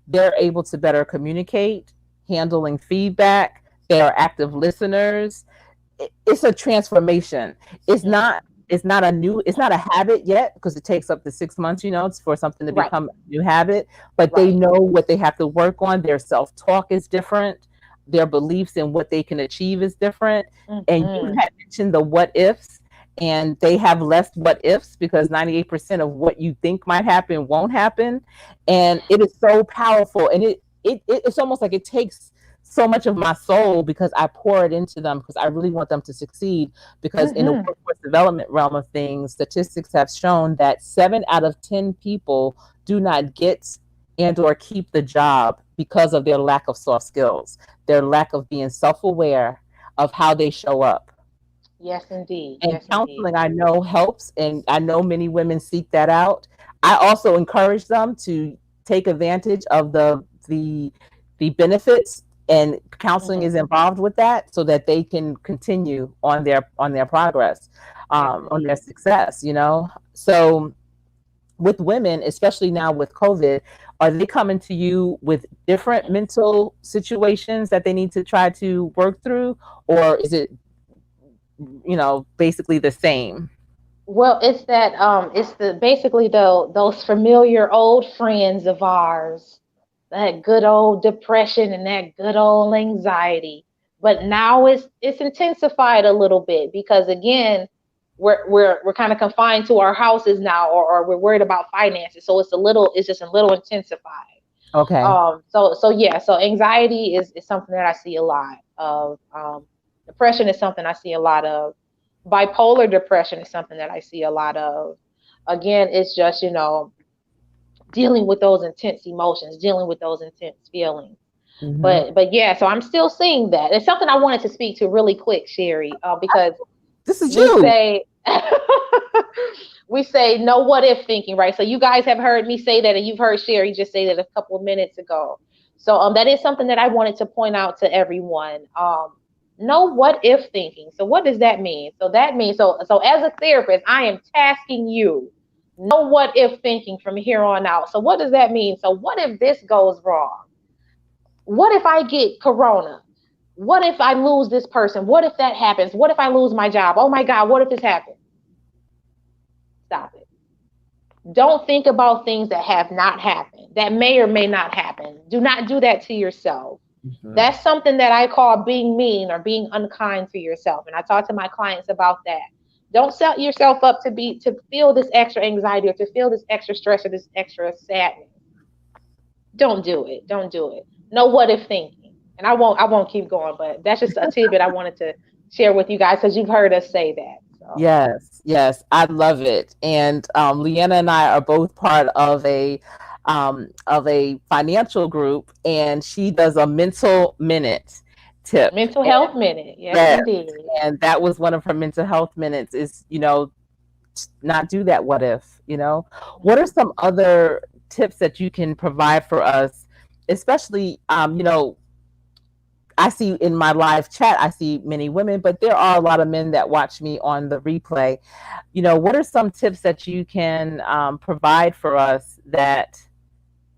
They're able to better communicate, handling feedback. They are active listeners. It's a transformation. It's Mm-hmm. not it's not a habit yet, because it takes up to 6 months, for something to Right, become a new habit, but they right. know what they have to work on. Their self-talk is different. Their beliefs and what they can achieve is different. And you Mm-hmm. had mentioned the what ifs, and they have less what ifs because 98% of what you think might happen won't happen. And it is so powerful. And it's almost like it takes so much of my soul, because I pour it into them, because I really want them to succeed. Because in the Mm-hmm. workforce development realm of things, statistics have shown that 7 out of 10 people do not get and or keep the job because of their lack of soft skills, their lack of being self-aware of how they show up. Yes, indeed. And Yes, indeed. counseling, I know, helps, and I know many women seek that out. I also encourage them to take advantage of the benefits, and counseling Mm-hmm. is involved with that, so that they can continue on their progress, Yes, on their indeed. success. So with women, especially now with COVID, are they coming to you with different mental situations that they need to try to work through, or is it, basically the same? Well, it's that it's the basically those familiar old friends of ours, that good old depression and that good old anxiety. But now it's intensified a little bit because again, we're kind of confined to our houses now, or we're worried about finances. So it's just a little intensified. Okay. So yeah, so anxiety is something that I see a lot of. Depression is something I see a lot of. Bipolar depression is something that I see a lot of. Again, it's just, dealing with those intense emotions, dealing with those intense feelings. Hmm. But yeah, so I'm still seeing that. It's something I wanted to speak to really quick, Sherry, because This is we you. say we say no what if thinking, right? So you guys have heard me say that, and you've heard Sherry just say that a couple of minutes ago. So that is something that I wanted to point out to everyone. No what if thinking. So what does that mean? So that means so as a therapist, I am tasking you no what if thinking from here on out. So what does that mean? So what if this goes wrong? What if I get corona? What if I lose this person? What if that happens? What if I lose my job? Oh my God, what if this happens? Stop it. Don't think about things that have not happened, that may or may not happen. Do not do that to yourself. Hmm. That's something that I call being mean or being unkind to yourself. And I talk to my clients about that. Don't set yourself up to feel this extra anxiety or to feel this extra stress or this extra sadness. Don't do it. Don't do it. No what if thinking. And I won't keep going, but that's just a tidbit I wanted to share with you guys because you've heard us say that. So Yes, yes, I love it. And Leanna and I are both part of a financial group, and she does a mental minute tip. mental And health minute. Yes, yes, indeed. and that was one of her mental health minutes. Is not do that. What if? What are some other tips that you can provide for us, especially I see in my live chat, I see many women, but there are a lot of men that watch me on the replay. What are some tips that you can provide for us that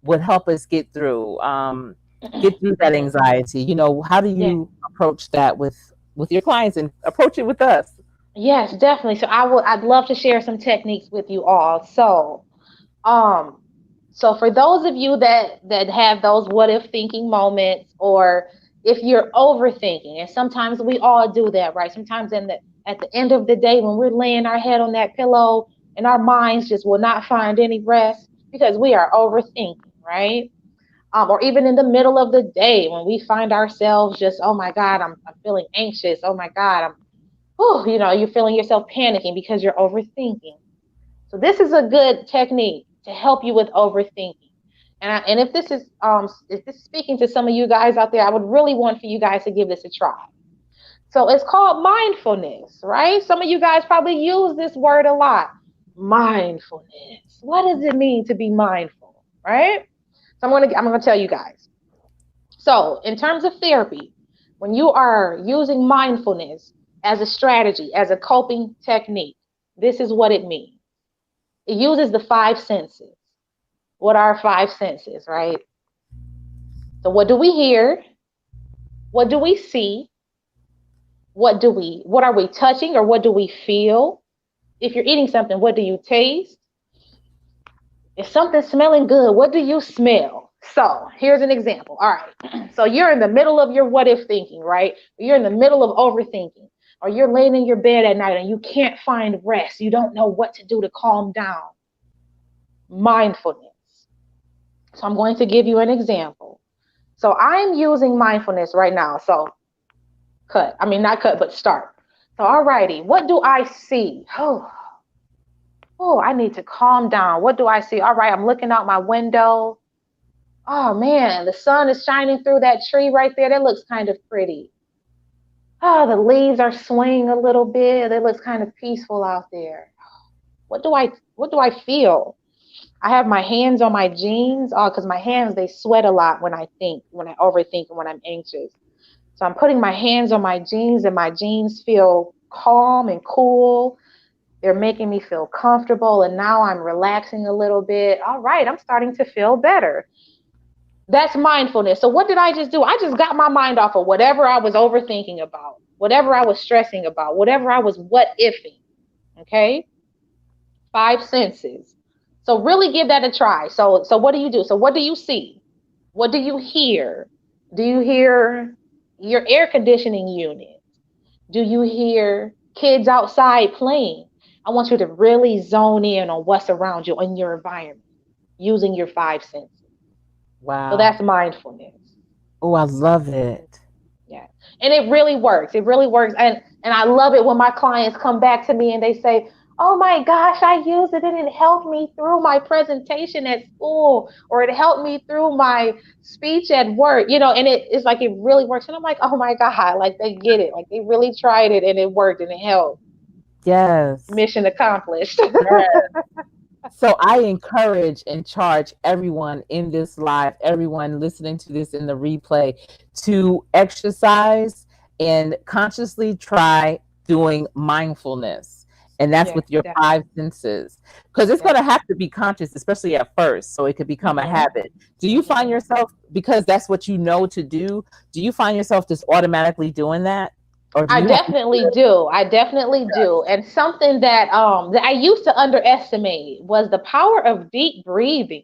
would help us get through that Mhm. anxiety? How do Yeah. you approach that with your clients and approach it with us? Yes, definitely. So I'd love to share some techniques with you all. Um, so for those of you that have those what if thinking moments, or if you're overthinking, and sometimes we all do that, right? Sometimes at the end of the day when we're laying our head on that pillow and our minds just will not find any rest because we are overthinking, right? Or even in the middle of the day when we find ourselves just, oh my God, I'm feeling anxious. Oh my God, you're feeling yourself panicking because you're overthinking. So this is a good technique to help you with overthinking. And if this is speaking to some of you guys out there, I would really want for you guys to give this a try. So it's called mindfulness, right? Some of you guys probably use this word a lot. Mindfulness. What does it mean to be mindful, right? So I'm gonna tell you guys. So, in terms of therapy, when you are using mindfulness as a strategy, as a coping technique, this is what it means. It uses the five senses. What are five senses, right? So, what do we hear? What do we see? What are we touching or what do we feel? If you're eating something, what do you taste? If something's smelling good, what do you smell? So here's an example. All right. So you're in the middle of your what if thinking, right? You're in the middle of overthinking, or you're laying in your bed at night and you can't find rest. You don't know what to do to calm down. Mindfulness. So I'm going to give you an example. So I'm using mindfulness right now. So cut. I mean, not cut, but start. So, all righty. What do I see? Oh, I need to calm down. What do I see? All right. I'm looking out my window. Oh man, the sun is shining through that tree right there. That looks kind of pretty. Oh, the leaves are swaying a little bit. It looks kind of peaceful out there. What do I feel? I have my hands on my jeans. Oh, because my hands they sweat a lot when I think, when I overthink, and when I'm anxious. So I'm putting my hands on my jeans, and my jeans feel calm and cool. They're making me feel comfortable, and now I'm relaxing a little bit. All right, I'm starting to feel better. That's mindfulness. So what did I just do? I just got my mind off of whatever I was overthinking about, whatever I was stressing about, whatever I was what ifing. Okay? Five senses. So really give that a try. So what do you do? So what do you see? What do you hear? Do you hear your air conditioning unit? Do you hear kids outside playing? I want you to really zone in on what's around you in your environment using your five senses. So Wow. that's mindfulness. Oh, I love it. Yeah. And it really works. It really works. And I love it when my clients come back to me and they say, "Oh my gosh, I used it and it helped me through my presentation at school, or it helped me through my speech at work." And it's like it really works. And I'm like, "Oh my God, like they get it. Like they really tried it and it worked and it helped." Yes. Mission accomplished. Yes. So I encourage and charge everyone in this live, everyone listening to this in the replay, to exercise and consciously try doing mindfulness. And that's Yes, with your definitely. five senses. Because it's going to have to be conscious, especially at first, so it could become a Hmm. habit. Do you find Hmm. yourself, because that's what you know to do you find yourself just automatically doing that? Or do I you have to definitely do. I definitely do. And something that I used to underestimate was the power of deep breathing.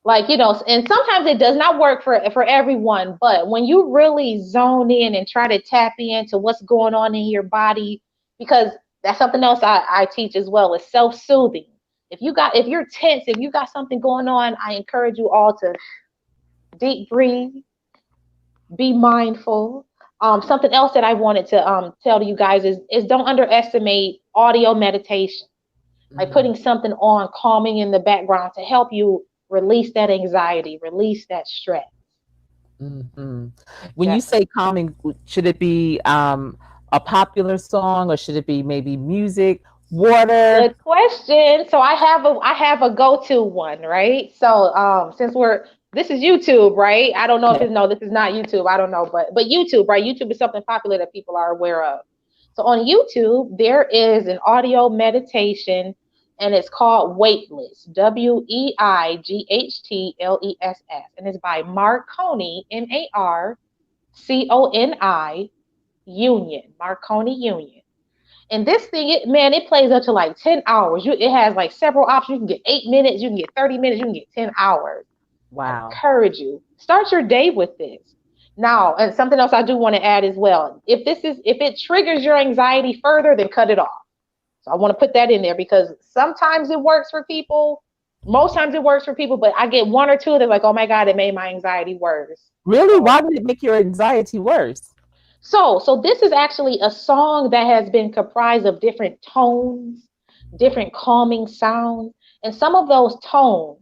Like, and sometimes it does not work for everyone, but when you really zone in and try to tap into what's going on in your body, because that's something else I teach as well, is self-soothing. If you're tense, if you got something going on, I encourage you all to deep breathe, be mindful. Something else that I wanted to tell you guys is don't underestimate audio meditation, like Mhm. putting something on, calming in the background to help you release that anxiety, release that stress. Hmm. When you say Definitely. calming, should it be a popular song or should it be maybe music, water? Good question. So I have a go-to one, right? So since this is YouTube, right? I don't know if Okay. it's no, this is not YouTube. I don't know, but YouTube, right? YouTube is something popular that people are aware of. So on YouTube, there is an audio meditation and it's called Weightless, Weighttless, and it's by Marconi, Marconi Union, Marconi Union. And this thing, it plays up to like 10 hours. It has like several options. You can get 8 minutes, you can get 30 minutes, you can get 10 hours. I Wow. encourage you. Start your day with this. Now, and something else I do want to add as well. If it triggers your anxiety further, then cut it off. So I want to put that in there because sometimes it works for people. Most times it works for people, but I get one or two that's like, oh my God, it made my anxiety worse. Really? So Why would it make your anxiety worse? so this is actually a song that has been comprised of different tones, different calming sounds, and some of those tones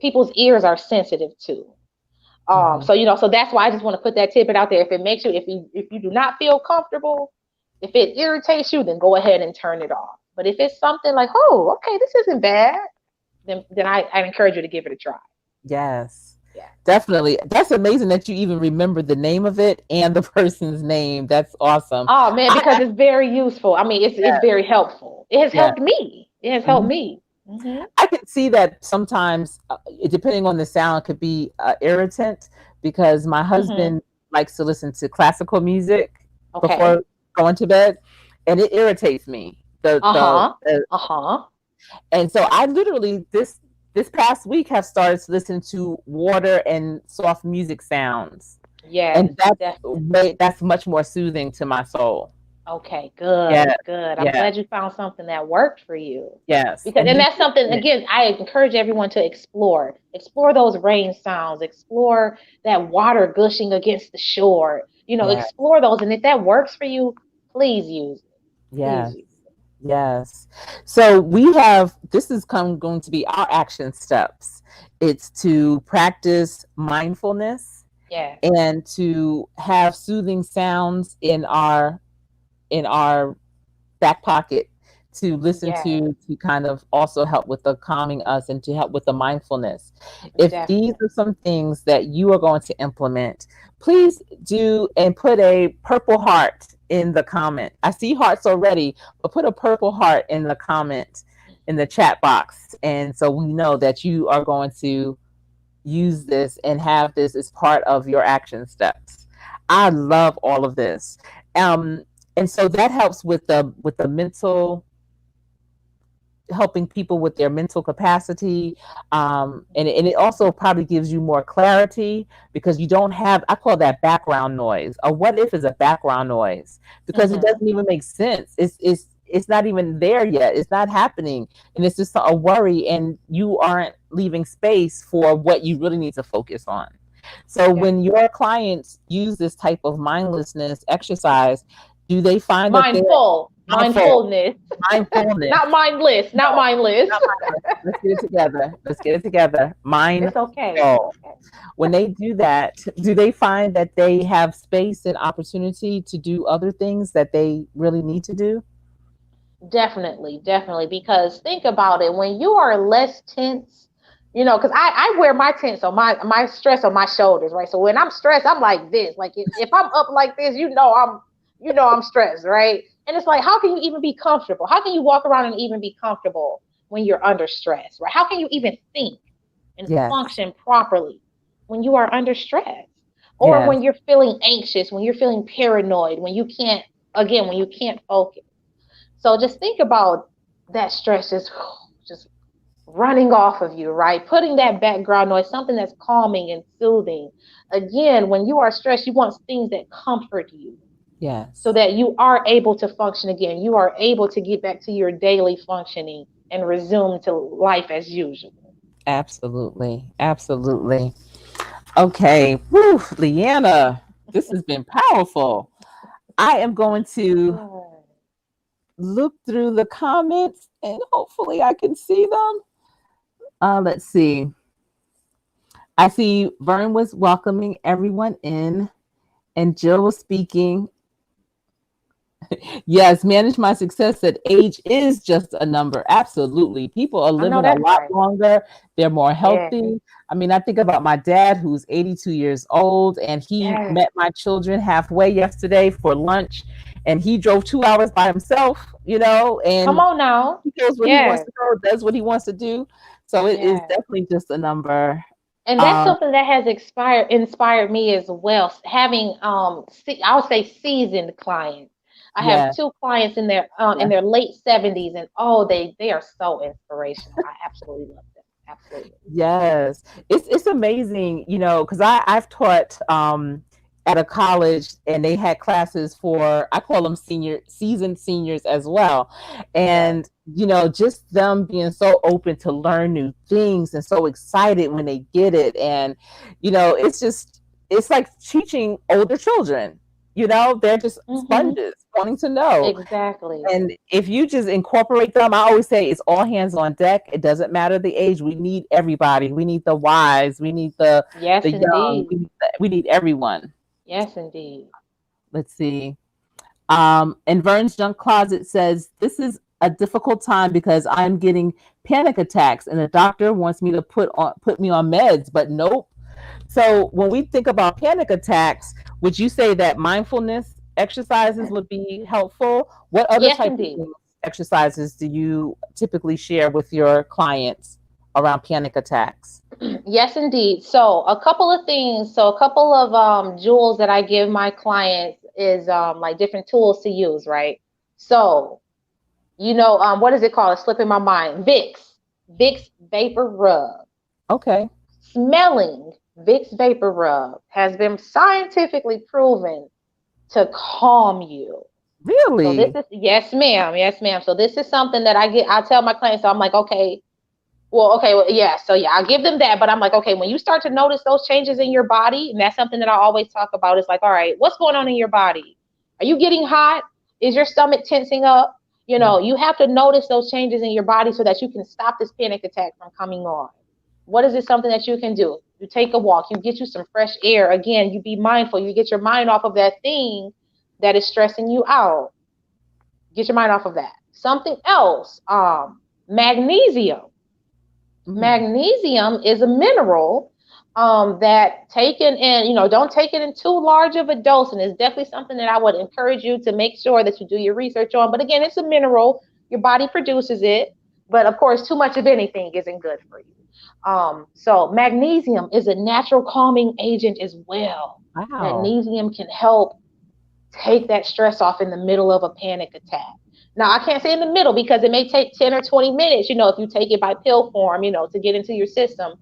people's ears are sensitive to. Hmm. So that's why I just want to put that tidbit out there. If you do not feel comfortable, if it irritates you, then go ahead and turn it off. But if it's something like, oh, okay, this isn't bad, then I encourage you to give it a try. Yes, Yeah. definitely. That's amazing that you even remember the name of it and the person's name. That's awesome. Oh man, because it's very useful. I mean, it's Yeah, very helpful. It has yeah. helped me. It has helped Mhm. me. Hmm. I can see that sometimes, depending on the sound, could be irritant because my Hmm. husband likes to listen to classical music Okay. before going to bed, and it irritates me. Uh huh. Uh huh. And so I literally this past week have started to listen to water and soft music sounds, Yes, and definitely. that's much more soothing to my soul. Okay, Yeah, good, good. I'm yeah, glad you found something that worked for you. yes, Because and and he that's something again I encourage everyone to explore. Explore those rain sounds, explore that water gushing against the shore. yeah, Explore those and if that works for you, please use it. Please yes, use it. yes. So we have going to be our action steps. It's to practice mindfulness Yes. and to have soothing sounds in our back pocket to listen Yes, to kind of also help with the calming us and to help with the mindfulness. If these definitely. are some things that you are going to implement, please do and put a purple heart in the comment. I see hearts already, but put a purple heart in the comment in the chat box. And so we know that you are going to use this and have this as part of your action steps. I love all of this. And so that helps with the mental, helping people with their mental capacity, and it also probably gives you more clarity because you don't have, I call that background noise. A what if is a background noise because it doesn't even make sense. It's not even there yet. It's not happening, and it's just a worry, and you aren't leaving space for what you really need to focus on. So when your clients use this type of mindlessness exercise, do they find that they're mindfulness, not mindless, not mindless. Let's get it together. Let's get it together. It's okay. When they do that, do they find that they have space and opportunity to do other things that they really need to do? Definitely, because think about it, when you are less tense, because I wear my tense on my stress on my shoulders, right? So when I'm stressed, I'm like this. Like if I'm up like this, I'm stressed, right? And it's like, how can you even be comfortable? How can you walk around and even be comfortable when you're under stress, right? How can you even think and function properly when you are under stress? Or when you're feeling anxious, when you're feeling paranoid, when you can't focus. So just think about that stress just running off of you, right? Putting that background noise, something that's calming and soothing. Again, when you are stressed, you want things that comfort you. Yes. So that you are able to function again. You are able to get back to your daily functioning and resume to life as usual. Absolutely. Absolutely. Okay. Whew, Leanna, this has been powerful. I am going to look through the comments and hopefully I can see them. Let's see. I see Vern was welcoming everyone in and Jill was speaking. Yes, manage my success that age is just a number. Absolutely. People are living a lot longer. They're more healthy. Yeah. I mean, I think about my dad who's 82 years old and he met my children halfway yesterday for lunch and he drove 2 hours by himself, and come on now. He goes where he wants to go, does what he wants to do. So it is definitely just a number. And that's something that has inspired me as well. Having I would say seasoned clients. I have 2 clients in their late 70s, and they are so inspirational. I absolutely love them. Absolutely. Yes, it's amazing, because I've taught at a college, and they had classes for, I call them seasoned seniors as well, and just them being so open to learn new things and so excited when they get it, and it's like teaching older children. They're just sponges wanting to know. Exactly. And if you just incorporate them, I always say it's all hands on deck. It doesn't matter the age. We need everybody. We need the wise. We need the young. We need everyone. Yes, indeed. Let's see. And Vern's Junk Closet says, this is a difficult time because I'm getting panic attacks and the doctor wants me to put me on meds, but nope. So when we think about panic attacks, would you say that mindfulness exercises would be helpful? What other type of exercises do you typically share with your clients around panic attacks? Yes, indeed. So a couple of things. So a couple of jewels that I give my clients is like different tools to use, right? So, what is it called? It's slipping my mind. Vicks Vapor Rub. Okay. Smelling Vicks Vapor Rub has been scientifically proven to calm you. Really? So yes, ma'am. So this is something that I tell my clients, so I'm like, okay, yeah. So yeah, I'll give them that. But I'm like, okay, when you start to notice those changes in your body, and that's something that I always talk about, it's like, all right, what's going on in your body? Are you getting hot? Is your stomach tensing up? You have to notice those changes in your body so that you can stop this panic attack from coming on. What is it something that you can do? You take a walk, you get you some fresh air. Again, you be mindful, you get your mind off of that thing that is stressing you out. Get your mind off of that. Something else, magnesium. Magnesium is a mineral that taken in, don't take it in too large of a dose. And it's definitely something that I would encourage you to make sure that you do your research on. But again, it's a mineral. Your body produces it. But of course, too much of anything isn't good for you. So magnesium is a natural calming agent as well. Wow. Magnesium can help take that stress off in the middle of a panic attack. Now, I can't say in the middle because it may take 10 or 20 minutes, if you take it by pill form, to get into your system,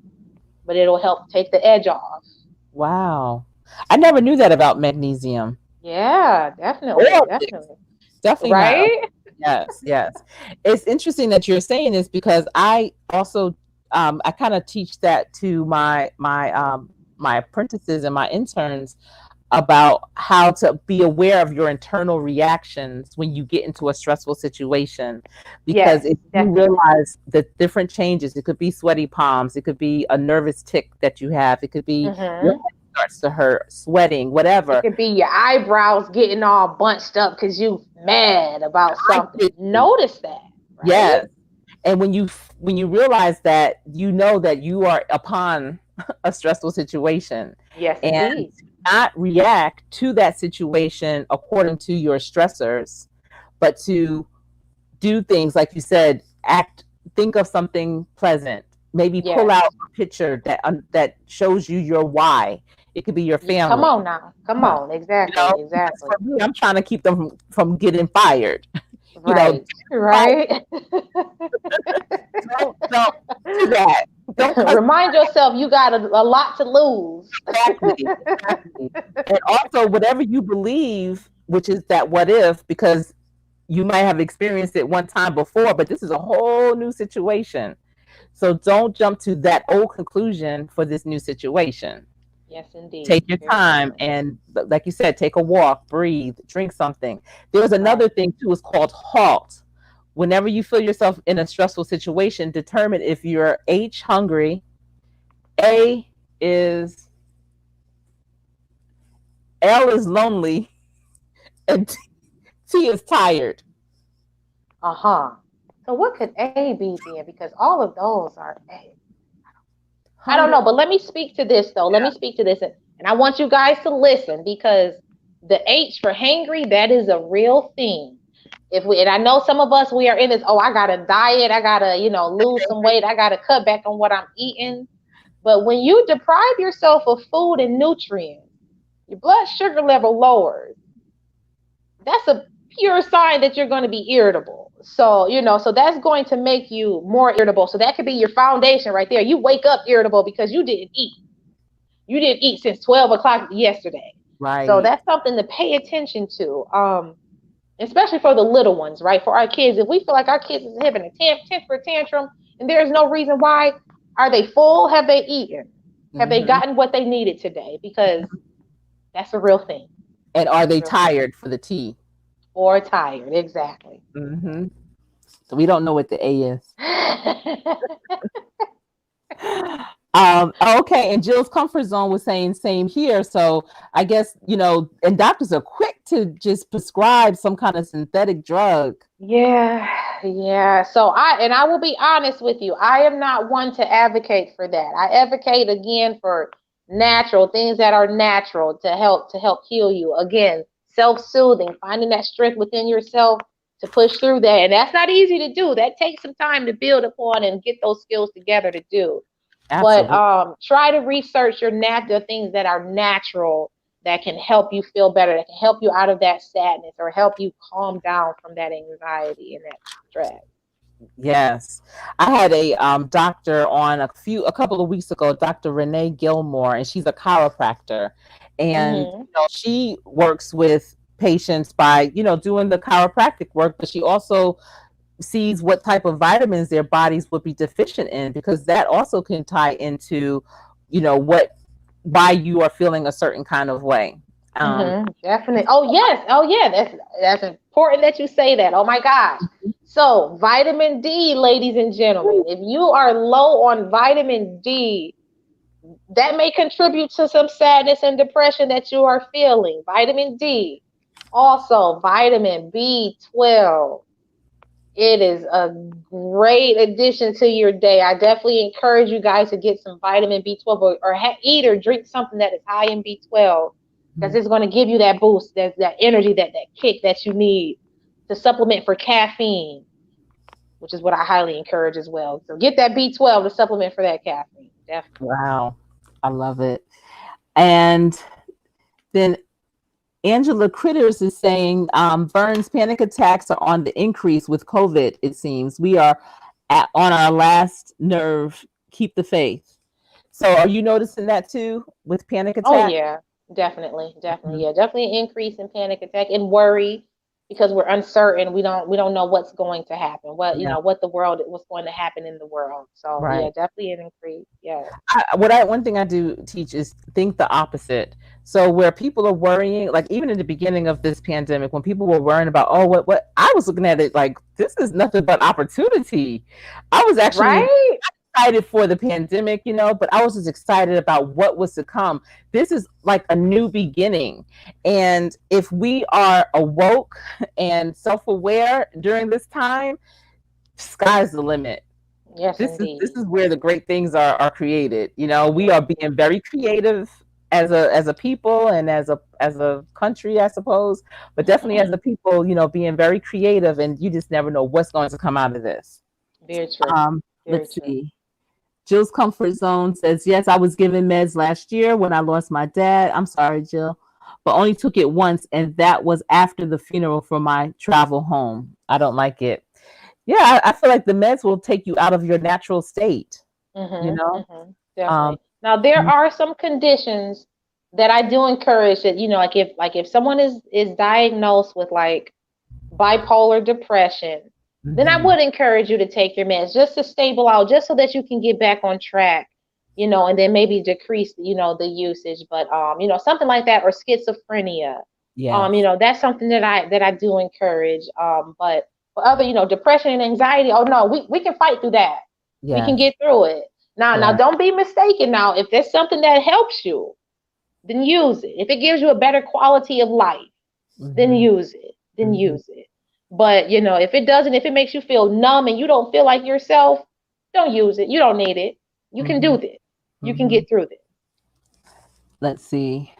but it'll help take the edge off. Wow. I never knew that about magnesium. Yeah, definitely, definitely. Definitely not. Right? Yes, yes. It's interesting that you're saying this because I also I kind of teach that to my apprentices and my interns about how to be aware of your internal reactions when you get into a stressful situation. Because Yes, if you definitely. realize the different changes, it could be sweaty palms, it could be a nervous tick that you have, it could be your Hmm. head starts to hurt, sweating, It whatever. could be your eyebrows getting all bunched up because you mad about I something. get you. Notice that, right? Yes. And when you realize that, you know that you are upon a stressful situation, Yes, and indeed. not react to that situation according to your stressors, but to do things like you said, think of something pleasant, maybe pull out Yes. a picture that shows you your why. It could be your Come family, on now. Come on. Exactly. because Exactly. for me, I'm trying to keep them from getting fired. you know Right. Right. don't do that. Don't cuss. Remind yourself you got a lot to lose. Exactly, exactly. And also, whatever you believe, which is that what if, because you might have experienced it one time before, but this is a whole new situation. So don't jump to that old conclusion for this new situation. Yes, indeed. Take your Very time true. and, like you said, take a walk, breathe, drink something. There's Right. another thing too, it's called HALT. Whenever you feel yourself in a stressful situation, determine if you're H, hungry, A is L is lonely, and T is tired. Uh-huh. So what could A be then? Because all of those are A. I don't Hungry. know, but let me speak to this though. Let me speak to this, and I want you guys to listen because the H for hangry, that is a real thing. If we, and I know some of us, we are in this, oh, I gotta diet, I gotta, lose some weight, I gotta cut back on what I'm eating. But when you deprive yourself of food and nutrients, your blood sugar level lowers. That's a pure sign that you're going to be irritable. So, so that's going to make you more irritable. So that could be your foundation right there. You wake up irritable because you didn't eat. You didn't eat since 12 o'clock yesterday. So Right. that's something to pay attention to. Especially for the little ones, right? For our kids, if we feel like our kids is having a temper tantrum and there's no reason why, are they full? Have they eaten? Have they Hmm. gotten what they needed today? Because that's a real thing. And are That's a they real thing. tired for the T? Or tired, exactly. Hmm. So we don't know what the A is. Okay, and Jill's comfort zone was saying same here. So I guess, and doctors are quick to just prescribe some kind of synthetic drug. Yeah, yeah. So I will be honest with you. I am not one to advocate for that. I advocate again for natural things that are natural to help heal you. Again, self-soothing, finding that strength within yourself to push through that. And that's not easy to do. That takes some time to build upon and get those skills together to do. But Absolutely. try to research the things that are natural that can help you feel better, that can help you out of that sadness or help you calm down from that anxiety and that stress. Yes. I had a doctor on a couple of weeks ago, Dr. Renee Gilmore, and she's a chiropractor. And Hmm. she works with patients by, doing the chiropractic work, but she also sees what type of vitamins their bodies would be deficient in, because that also can tie into, what why you are feeling a certain kind of way. Um, Definitely. Oh yes. Oh yeah. That's important that you say that. Oh my gosh. So vitamin D, ladies and gentlemen, if you are low on vitamin D, that may contribute to some sadness and depression that you are feeling. Vitamin D. Also, vitamin B12. It is a great addition to your day. I definitely encourage you guys to get some vitamin B12 or eat or drink something that is high in B12 because Mhm. it's going to give you that boost, that energy, that kick that you need to supplement for caffeine, which is what I highly encourage as well. So get that B12 to supplement for that caffeine. Definitely. Wow, I love it. And then Angela Critters is saying, Vern's panic attacks are on the increase with COVID, it seems. We are on our last nerve. Keep the faith. So are you noticing that too with panic Oh attack? yeah, definitely, definitely, Mhm. yeah, definitely an increase in panic attack and worry because we're uncertain. We don't know what's going to happen. Yeah, What the world, what's going to happen in the world. So yeah, right. definitely an increase. Yeah. One thing I do teach is think the opposite. So where people are worrying, like even in the beginning of this pandemic, when people were worrying about, oh, what I was looking at it like this is nothing but opportunity. I was actually Right. excited for the pandemic, but I was just excited about what was to come. This is like a new beginning. And if we are awoke and self-aware during this time, sky's the limit. Yes, This is indeed. where the great things are created. We are being very creative as a people and as a country, I suppose, but definitely as a people, being very creative, and you just never know what's going to come out of this. Very true. Very Let's true. see. Jill's comfort zone says, yes, I was given meds last year when I lost my dad. I'm sorry, Jill, but only took it once, and that was after the funeral for my travel home. I don't like it. Yeah, I feel like the meds will take you out of your natural state, you know? Um, Definitely. Now there are some conditions that I do encourage that, like if someone is diagnosed with like bipolar depression, then I mhm. would encourage you to take your meds just to stable out, just so that you can get back on track, and then maybe decrease, the usage. But something like that, or schizophrenia, Yes, that's something that I do encourage. But for other, depression and anxiety, oh no, we can fight through that. We can yes, get through it. Now, yes. don't be mistaken. Now, if there's something that helps you, then use it. If it gives you a better quality of life, then Hmm. use it. Then Hmm. use it. But if it doesn't, if it makes you feel numb and you don't feel like yourself, don't use it. You don't need it. You can Hmm. do this. You can Hmm. get through this. Let's see.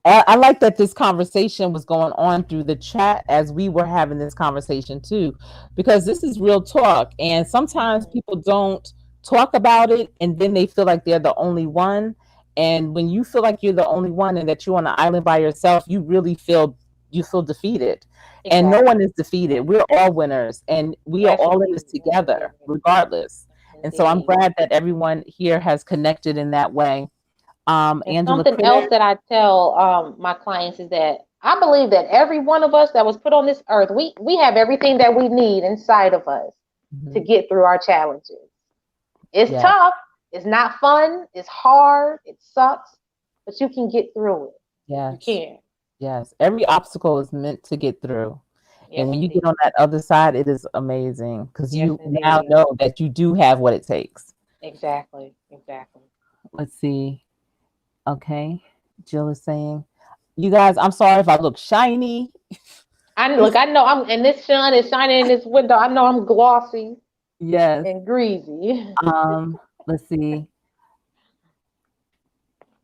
I like that this conversation was going on through the chat as we were having this conversation too, because this is real talk. And sometimes Mhm. people don't talk about it and then they feel like they're the only one. And when you feel like you're the only one and that you're on an island by yourself, you feel defeated. And no one Exactly. is defeated. We're all winners and we are Yes, all in this indeed. Yes, together, indeed. regardless. Yes, And so I'm indeed. glad that everyone here has connected in that way. And Angela something else Critter. that I tell my clients is that I believe that every one of us that was put on this earth, we have everything that we need inside of us to Mhm. get through our challenges. It's Yeah. tough. It's not fun. It's hard. It sucks, but you can get through it. You Yes. can. Yes. Every obstacle is meant to get through. And Yes, when you get on indeed. that other side, it is amazing because Yes, you now indeed. know that you do have what it takes. Exactly. Exactly. Let's see. Okay. Jill is saying, you guys, I'm sorry if I look shiny. I look. It's, I know. And this sun is shining in this window. I know I'm glossy yes. and greasy. Let's see.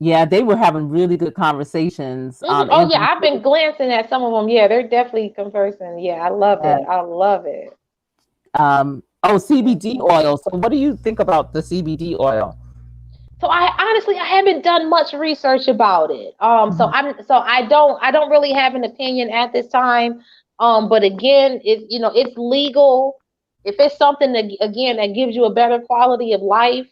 Yeah, they were having really good conversations. Oh yeah, Angela, I've been glancing at some of them. Yeah, they're definitely conversing. Yeah, I love it. yes. I love it. CBD Mhm. oil. So what do you think about the CBD oil? So I honestly I haven't done much research about it. So Mhm. I don't really have an opinion at this time. But again, it's legal. If it's something that again that gives you a better quality of life,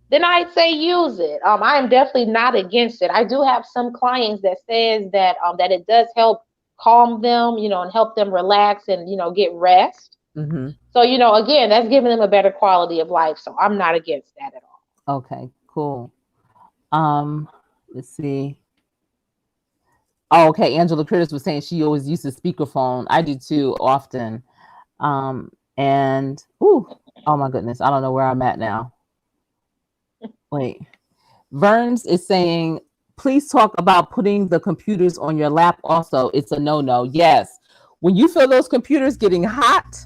then I'd say use it. I am definitely not against it. I do have some clients that says that it does help calm them, and help them relax and get rest. Mhm. So again, that's giving them a better quality of life. So I'm not against that at all. Okay, cool. Um, let's see. Oh, okay. Angela Curtis was saying she always uses speakerphone. I do too often. And oh my goodness, I don't know where I'm at now. Wait. Verns is saying, please talk about putting the computers on your lap also. It's a no-no. Yes. when you feel those computers getting hot,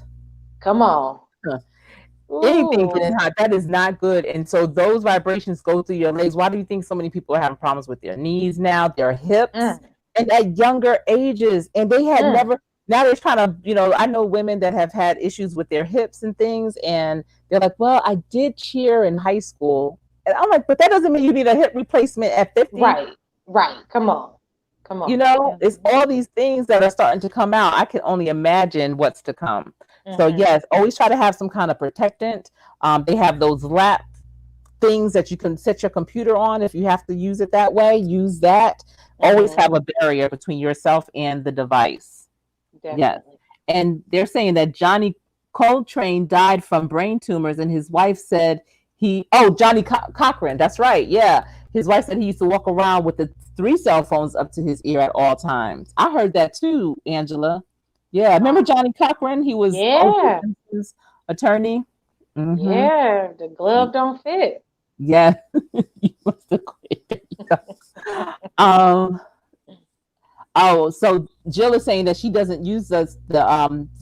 Come on. huh, anything getting Ooh. hot, that is not good. And so those vibrations go through your legs. Why do you think so many people are having problems with their knees now, their hips, Mm, and at younger ages? And they had mm. never, now they're trying to, I know women that have had issues with their hips and things, and they're like, well, I did cheer in high school. And I'm like, but that doesn't mean you need a hip replacement at 50. Right. Right. Come on. Come on. It's all these things that are starting to come out. I can only imagine what's to come. So Mm-hmm. yes, always try to have some kind of protectant. They have those lap things that you can set your computer on. If you have to use it that way, use that. Always Mm-hmm. have a barrier between yourself and the device. Yes. Definitely. And they're saying that Johnny Coltrane died from brain tumors, and his wife said Johnny Cochran, that's right. Yeah. His wife said he used to walk around with the 3 cell phones up to his ear at all times. I heard that too, Angela. Yeah. Remember Johnny Cochran? He was O.J. Yeah. Simpson's attorney. Mm-hmm. Yeah. The glove don't fit. Yeah. You must have quit. There you go. Oh, so Jill is saying that she doesn't use the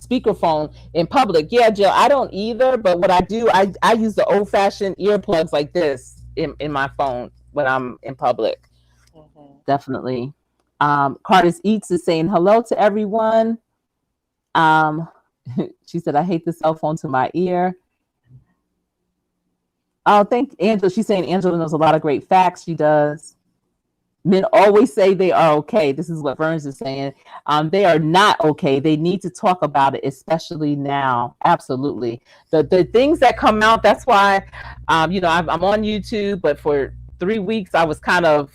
speakerphone in public. Yeah, Jill, I don't either. But what I do, I use the old fashioned earplugs like this in my phone when I'm in public. Mm-hmm. Definitely. Cardis Eats is saying hello to everyone. She said, I hate the cell phone to my ear. Oh, thank Angela. She's saying Angela knows a lot of great facts. She does. Men always say they are okay. This is what Burns is saying. They are not okay. They need to talk about it, especially now. Absolutely. The things that come out, that's why, I'm on YouTube, but for 3 weeks, I was kind of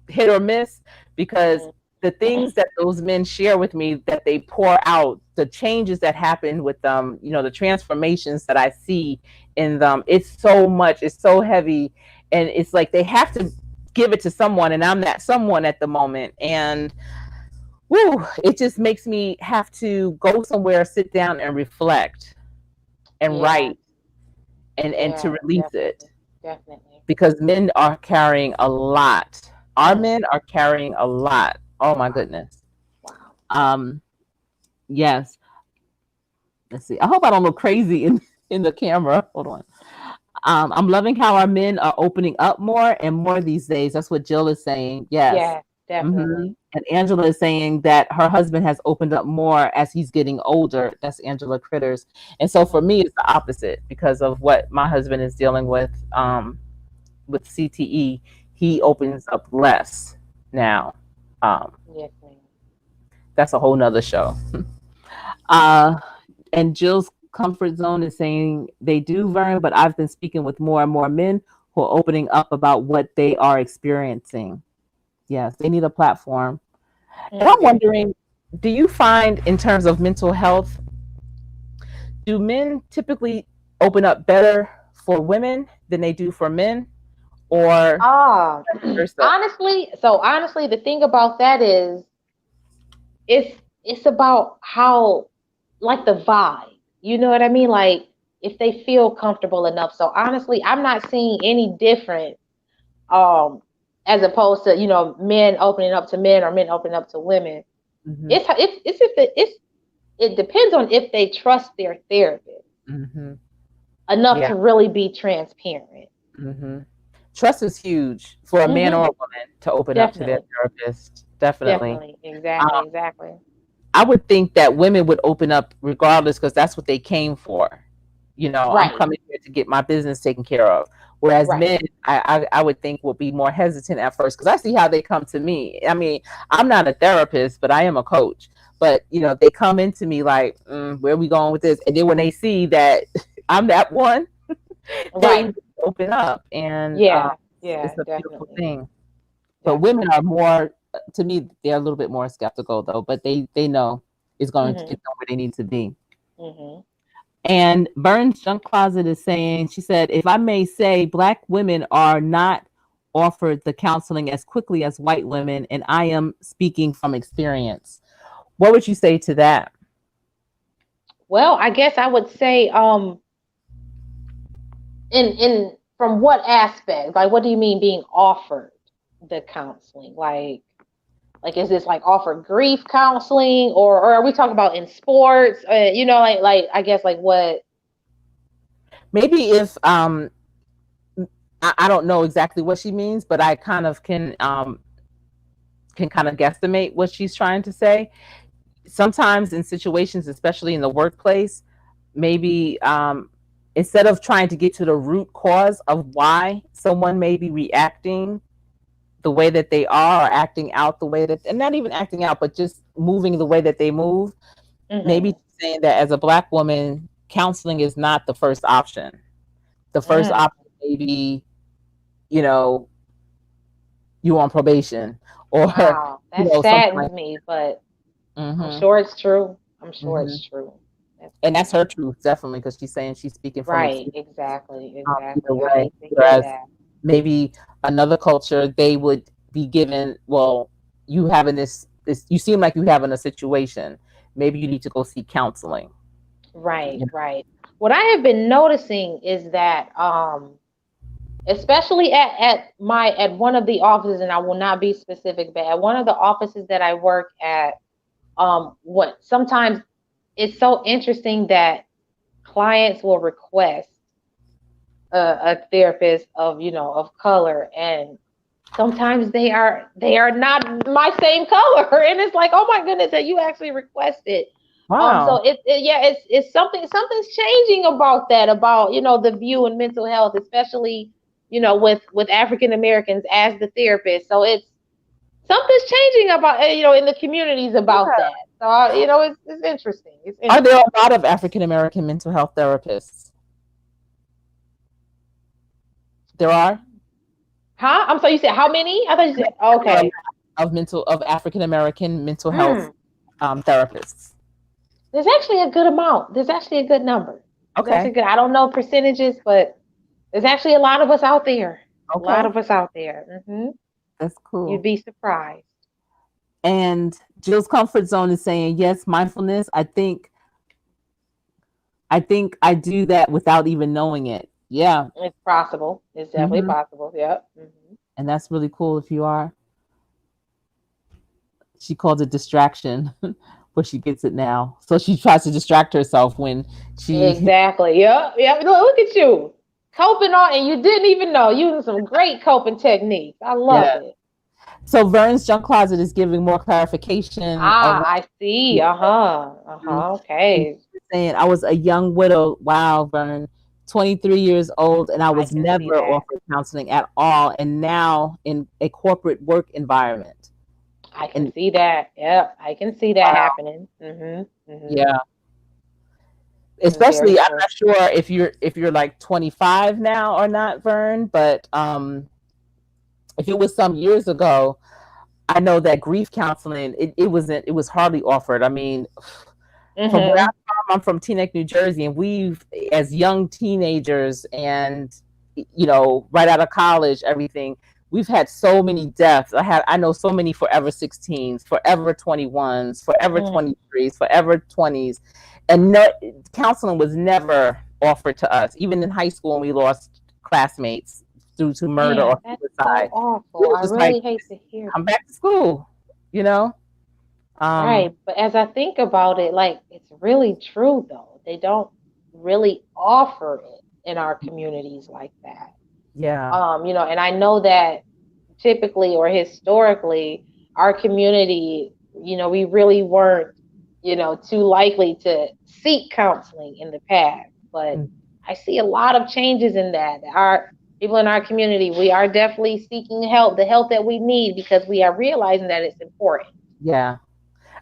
hit or miss because the things that those men share with me that they pour out, the changes that happen with them, the transformations that I see in them, it's so much, it's so heavy. And it's like they have to give it to someone, and I'm that someone at the moment. And it just makes me have to go somewhere, sit down and reflect and write and to release it. Definitely. Because men are carrying a lot. Our men are carrying a lot. Oh my goodness. Wow. Yes. Let's see. I hope I don't look crazy in the camera. Hold on. I'm loving how our men are opening up more and more these days. That's what Jill is saying. Yes. Yeah, definitely. Mm-hmm. And Angela is saying that her husband has opened up more as he's getting older. That's Angela Critters. And so for me, it's the opposite because of what my husband is dealing with CTE. He opens up less now. Yes, ma'am. That's a whole nother show. And Jill's comfort zone is saying they do, Vern, but I've been speaking with more and more men who are opening up about what they are experiencing. Yes, they need a platform. And I'm wondering, do you find in terms of mental health, do men typically open up better for women than they do for men? Or honestly, the thing about that is it's about how, like, the vibe. You know what I mean? Like, if they feel comfortable enough. So honestly, I'm not seeing any difference as opposed to, men opening up to men or men opening up to women. Mm-hmm. It depends on if they trust their therapist enough to really be transparent. Mm-hmm. Trust is huge for a man or a woman to open up to their therapist. Definitely. Exactly. I would think that women would open up regardless because that's what they came for. I'm coming here to get my business taken care of. Whereas men, I would think will be more hesitant at first because I see how they come to me. I mean, I'm not a therapist, but I am a coach. But, they come into me like, where are we going with this? And then when they see that I'm that one, they open up. And it's a beautiful thing. But women are more, to me, they're a little bit more skeptical, though. But they know it's going to get them where they need to be. Mm-hmm. And Burns Junk Closet is saying, she said, if I may say, Black women are not offered the counseling as quickly as white women, and I am speaking from experience. What would you say to that? Well, I guess I would say, in from what aspect? Like, what do you mean being offered the counseling? Like, Like, is this like offer grief counseling, or are we talking about in sports? Like I guess like what? Maybe if I don't know exactly what she means, but I kind of can kind of guesstimate what she's trying to say. Sometimes in situations, especially in the workplace, maybe instead of trying to get to the root cause of why someone may be reacting the way that they are, or acting out the way that, and not even acting out, but just moving the way that they move, maybe Mm-hmm. saying that as a Black woman, counseling is not the first option. The first Mm. option may be, you know, you on probation, or Wow, that something like saddens me, but that. I'm sure it's true. I'm sure Hmm. it's true. That's And that's sad. her truth, definitely, because she's saying she's speaking from Right, experience. exactly, Either exactly. I way, hate to hear whereas that. maybe another culture, they would be given, well, you having this, you seem like you having a situation. Maybe you need to go seek counseling. Right, You right. What I have been noticing is that especially at one of the offices, and I will not be specific, but at one of the offices that I work at, what sometimes it's so interesting that clients will request a therapist of of color, and sometimes they are not my same color, and it's like, oh my goodness, that you actually requested. So Wow. yeah, it's something's changing about that, about the view in mental health, especially with African Americans as the therapist. So it's something's changing about in the communities about that. So it's interesting. It's Are there interesting. a lot of African American mental health therapists? There are. Huh? I'm sorry. You said how many? I thought you said There are a lot okay. of African American mental health Mm. therapists. There's actually a good amount. There's actually a good number. There's actually Okay. good. I don't know percentages, but there's actually a lot of us out there. A lot Okay. of us out there. That's You'd cool. be surprised. And Jill's comfort zone is saying, yes, mindfulness. I think I do that without even knowing it. Yeah. It's possible. It's definitely Hmm. possible. Yep. And that's really cool if you are. She calls it distraction, but she gets it now. So she tries to distract herself when she. Exactly. Yep. Yep. Look at you coping on, and you didn't even know, using some great coping techniques. I love Yeah. it. So Vern's junk closet is giving more clarification Ah, around. I see. Uh huh. Uh huh. And Okay. she's saying, I was a young widow. Wow, Vern, 23 years old, and I I was can see never that. offered counseling at all. And now in a corporate work environment. I can And see that. Yep. I can see that wow, happening. yeah. Very Especially, I'm true. not sure if you're like 25 now or not, Vern, but if it was some years ago, I know that grief counseling, it was hardly offered. I mean, from where hmm I'm from Teaneck, New Jersey, and we've, as young teenagers and, right out of college, everything, we've had so many deaths. I know so many forever 16s, forever 21s, forever Mm. 23s, forever 20s. And no, counseling was never offered to us. Even in high school, when we lost classmates due to murder Man, or that's so suicide, awful. we were I just like, really hate to hear come that. back to school, you know? Um, Right. But as I think about it, like it's really true though. They don't really offer it in our communities like that. yeah, And I know that typically or historically, our community, we really weren't, too likely to seek counseling in the past. But I see a lot of changes in that. Our people in our community, we are definitely seeking help, the help that we need, because we are realizing that it's important. yeah.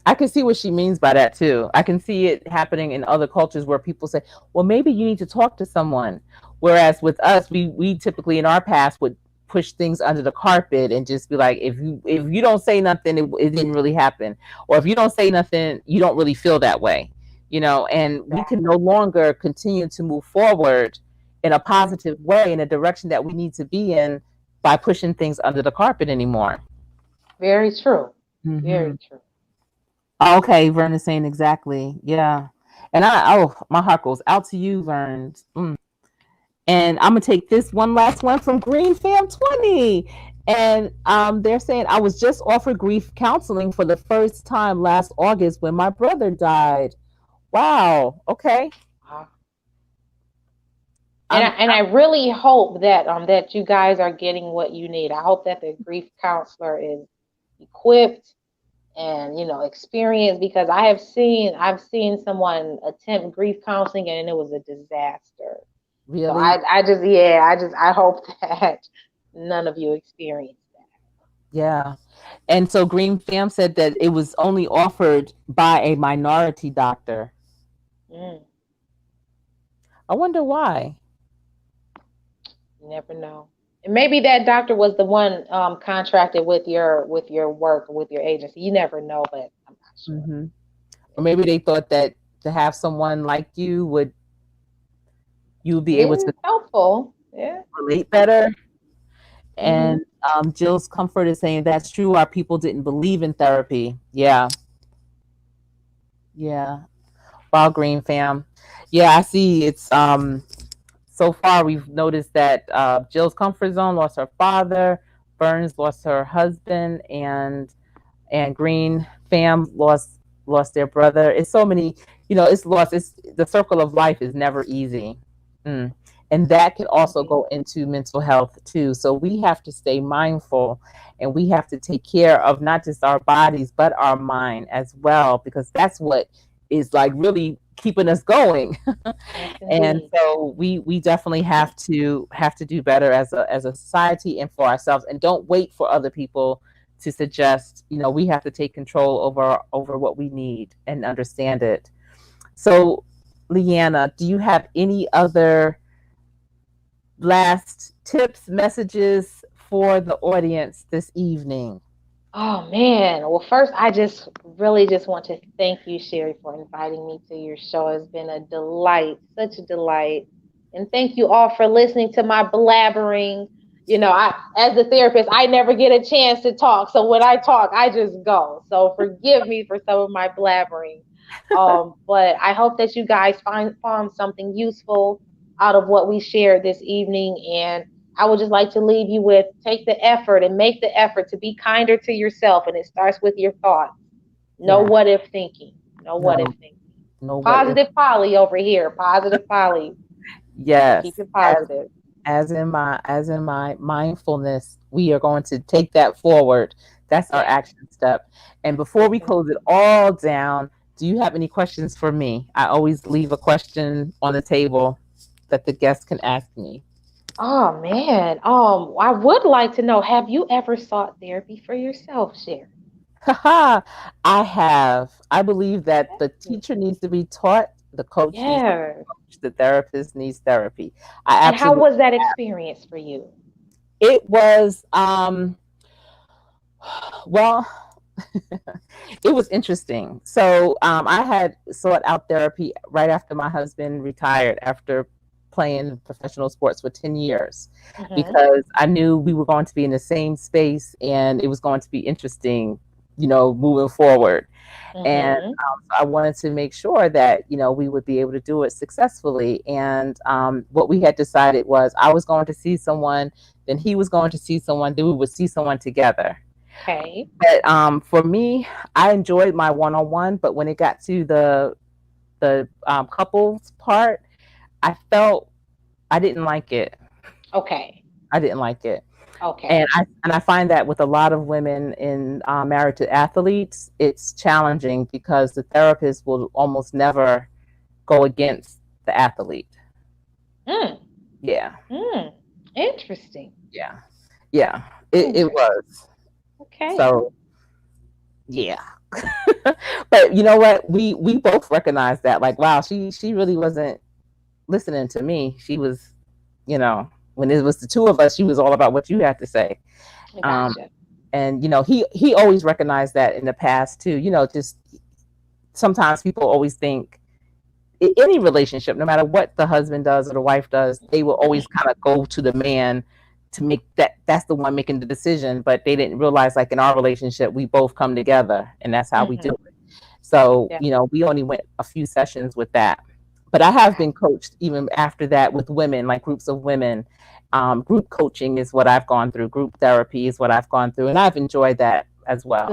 I can see what she means by that too. I can see it happening in other cultures where people say, "Well, maybe you need to talk to someone." Whereas with us, we typically in our past would push things under the carpet and just be like, if you don't say nothing, it didn't really happen, or if you don't say nothing, you don't really feel that way, And we can no Exactly. longer continue to move forward in a positive way in a direction that we need to be in by pushing things under the carpet anymore. Very true. Hmm. Very true. Okay, Vern is saying exactly. Yeah. And my heart goes out to you, Vern. And I'm gonna take this one last one from Green Fam 20. And they're saying I was just offered grief counseling for the first time last August when my brother died. Wow. Okay. Wow. And I'm I really hope that that you guys are getting what you need. I hope that the grief counselor is equipped and experienced, because I've seen someone attempt grief counseling and it was a disaster. So really. I hope that none of you experience Yeah. And so Green Fam said that it was only offered by a minority doctor. that. Mm, I wonder why. you never know. And maybe that doctor was the one contracted with your work, with your agency. You never know, but I'm not sure. Hmm. Or maybe they thought that to have someone like you would you would be able to It's helpful. Yeah. relate better. Hmm. And Jill's Comfort is saying that's true. Our people didn't believe in therapy. Yeah, yeah. Wow, Green Fam. Yeah, I see. It's so far we've noticed that Jill's Comfort Zone lost her father, Burns lost her husband, and Green Fam lost their brother. It's so many, it's lost. It's the circle of life is never easy. Mm. And that can also Right. go into mental health too. So we have to stay mindful and we have to take care of not just our bodies, but our mind as well, because that's what is like really keeping us going. Yes, And indeed. so we definitely have to do better as a society and for ourselves, and don't wait for other people to suggest. We have to take control over what we need and understand it. So Leanna, do you have any other last tips, messages for the audience this evening? Oh man. Well, first, I just really just want to thank you, Sherry, for inviting me to your show. It's been a delight, such a delight. And thank you all for listening to my blabbering. As a therapist, I never get a chance to talk. So when I talk, I just go. So forgive me for some of my blabbering. But I hope that you guys found something useful out of what we shared this evening. And I would just like to leave you with, take the effort and make the effort to be kinder to yourself. And it starts with your thoughts. No Yeah. what if thinking. No what if No. thinking. No. What if? Positive Polly over here. Positive Polly. So keep Yes. it positive. As in my mindfulness, we are going to take that forward. That's our Yes. action step. And before Yes, we close it indeed. all down, do you have any questions for me? I always leave a question on the table that the guests can ask me. Oh man. I would like to know, have you ever sought therapy for yourself, Sherry? Haha, I have. I believe that the teacher needs to be taught, the coach needs to be Yeah. coached, the therapist needs therapy. I And how absolutely. was that experience for you? It was well, it was interesting. So I had sought out therapy right after my husband retired after playing professional sports for 10 years, Mm-hmm. because I knew we were going to be in the same space and it was going to be interesting, moving forward. And Mm-hmm. so I wanted to make sure that, we would be able to do it successfully. And what we had decided was I was going to see someone, then he was going to see someone, then we would see someone together. Okay. But for me, I enjoyed my one-on-one, but when it got to the couples part, I felt I didn't like it. Okay. I didn't like it. And Okay. I find that with a lot of women in married to athletes, it's challenging because the therapist will almost never go against the athlete. Mm. Yeah, Mm. Interesting. yeah, yeah. It Interesting. was. Okay. So yeah. But you know what? We both recognized that. Like, wow, she really wasn't listening to me. She was, when it was the two of us, she was all about what you had to say. I Um, gotcha. and he always recognized that in the past too. Just sometimes people always think any relationship, no matter what the husband does or the wife does, they will always kind of go to the man to make that's the one making the decision. But they didn't realize, like in our relationship, we both come together, and that's how we do Mm-hmm. it. So Yeah. we only went a few sessions with that. But I have Got been coached even after that with women, like groups of women, Group coaching is what I've gone through. Group therapy is what I've gone through, and I've enjoyed that as well.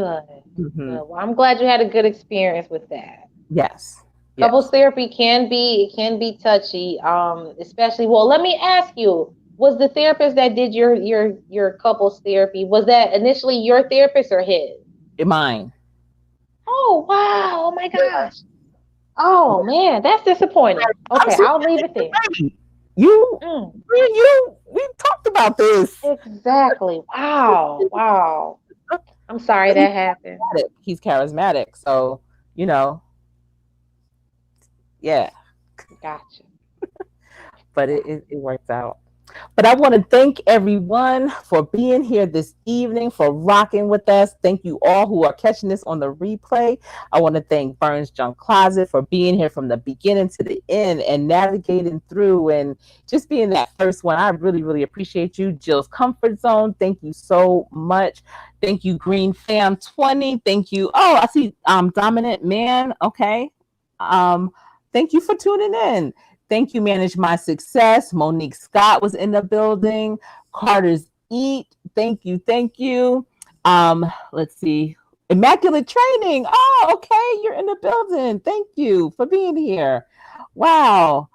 Good. Hmm. Good. Well, I'm glad you had a good experience with that. Yes. Couples Yes. therapy can be touchy, especially. Well, let me ask you: was the therapist that did your couples therapy, was that initially your therapist or his? Mine. Oh wow! Oh my gosh! Oh man, that's disappointing. I'm Okay, so I'll leave it there. ready. You, Mm, we talked about this. exactly. Wow. Wow. I'm sorry that happened. He's charismatic. So, you know, yeah, Gotcha. but Gotcha. it works out. But I want to thank everyone for being here this evening, for rocking with us. Thank you all who are catching this on the replay. I want to thank Burns Junk Closet for being here from the beginning to the end and navigating through and just being that first one. I really, really appreciate you. Jill's Comfort Zone, thank you so much. Thank you, Green Fam 20. Thank you. Oh, I see Dominant Man. Okay. Um, thank you for tuning in. Thank you, Manage My Success. Monique Scott was in the building. Carter's Eat. Thank you. Thank you. Let's see. Immaculate Training. Oh, okay. You're in the building. Thank you for being here. Wow.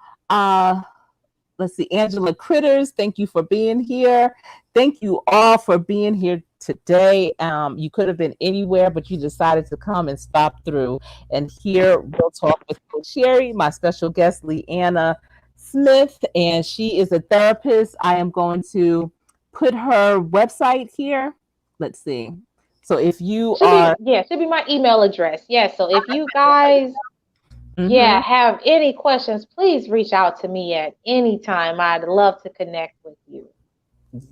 Let's see. Angela Critters. Thank you for being here. Thank you all for being here today. You could have been anywhere, but you decided to come and stop through and hear Real Talk with Coach Sherry, my special guest, Leanna Smith, and she is a therapist. I am going to put her website here. Let's see. So if you are, Should be my email address. Yeah, so if you guys mhm. have any questions, please reach out to me at any time. I'd love to connect with you.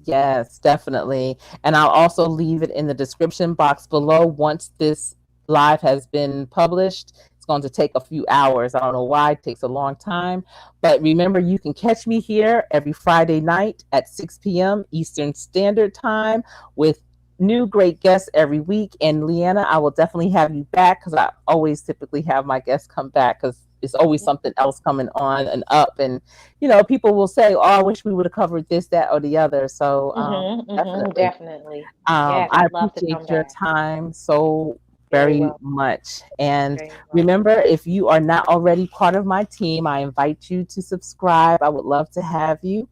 Yes, definitely. And I'll also leave it in the description box below once this live has been published. It's going to take a few hours. I don't know why it takes a long time. But remember, you can catch me here every Friday night at 6 p.m. Eastern Standard Time with new great guests every week. And Leanna, I will definitely have you back because I always typically have my guests come back because it's always something else coming on and up. And people will say, "Oh, I wish we would have covered this, that, or the other." So definitely, Definitely. Yes, I I'd love to come appreciate your back. time so Very very well. much. And Very well. remember, if you are not already part of my team, I invite you to subscribe. I would love to have you.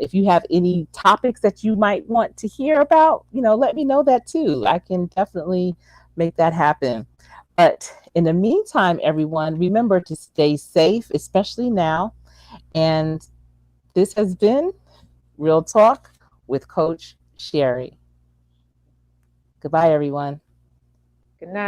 If you have any topics that you might want to hear about, let me know that too. I can definitely make that happen. But in the meantime, everyone, remember to stay safe, especially now. And this has been Real Talk with Coach Sherry. Goodbye, everyone. Good night.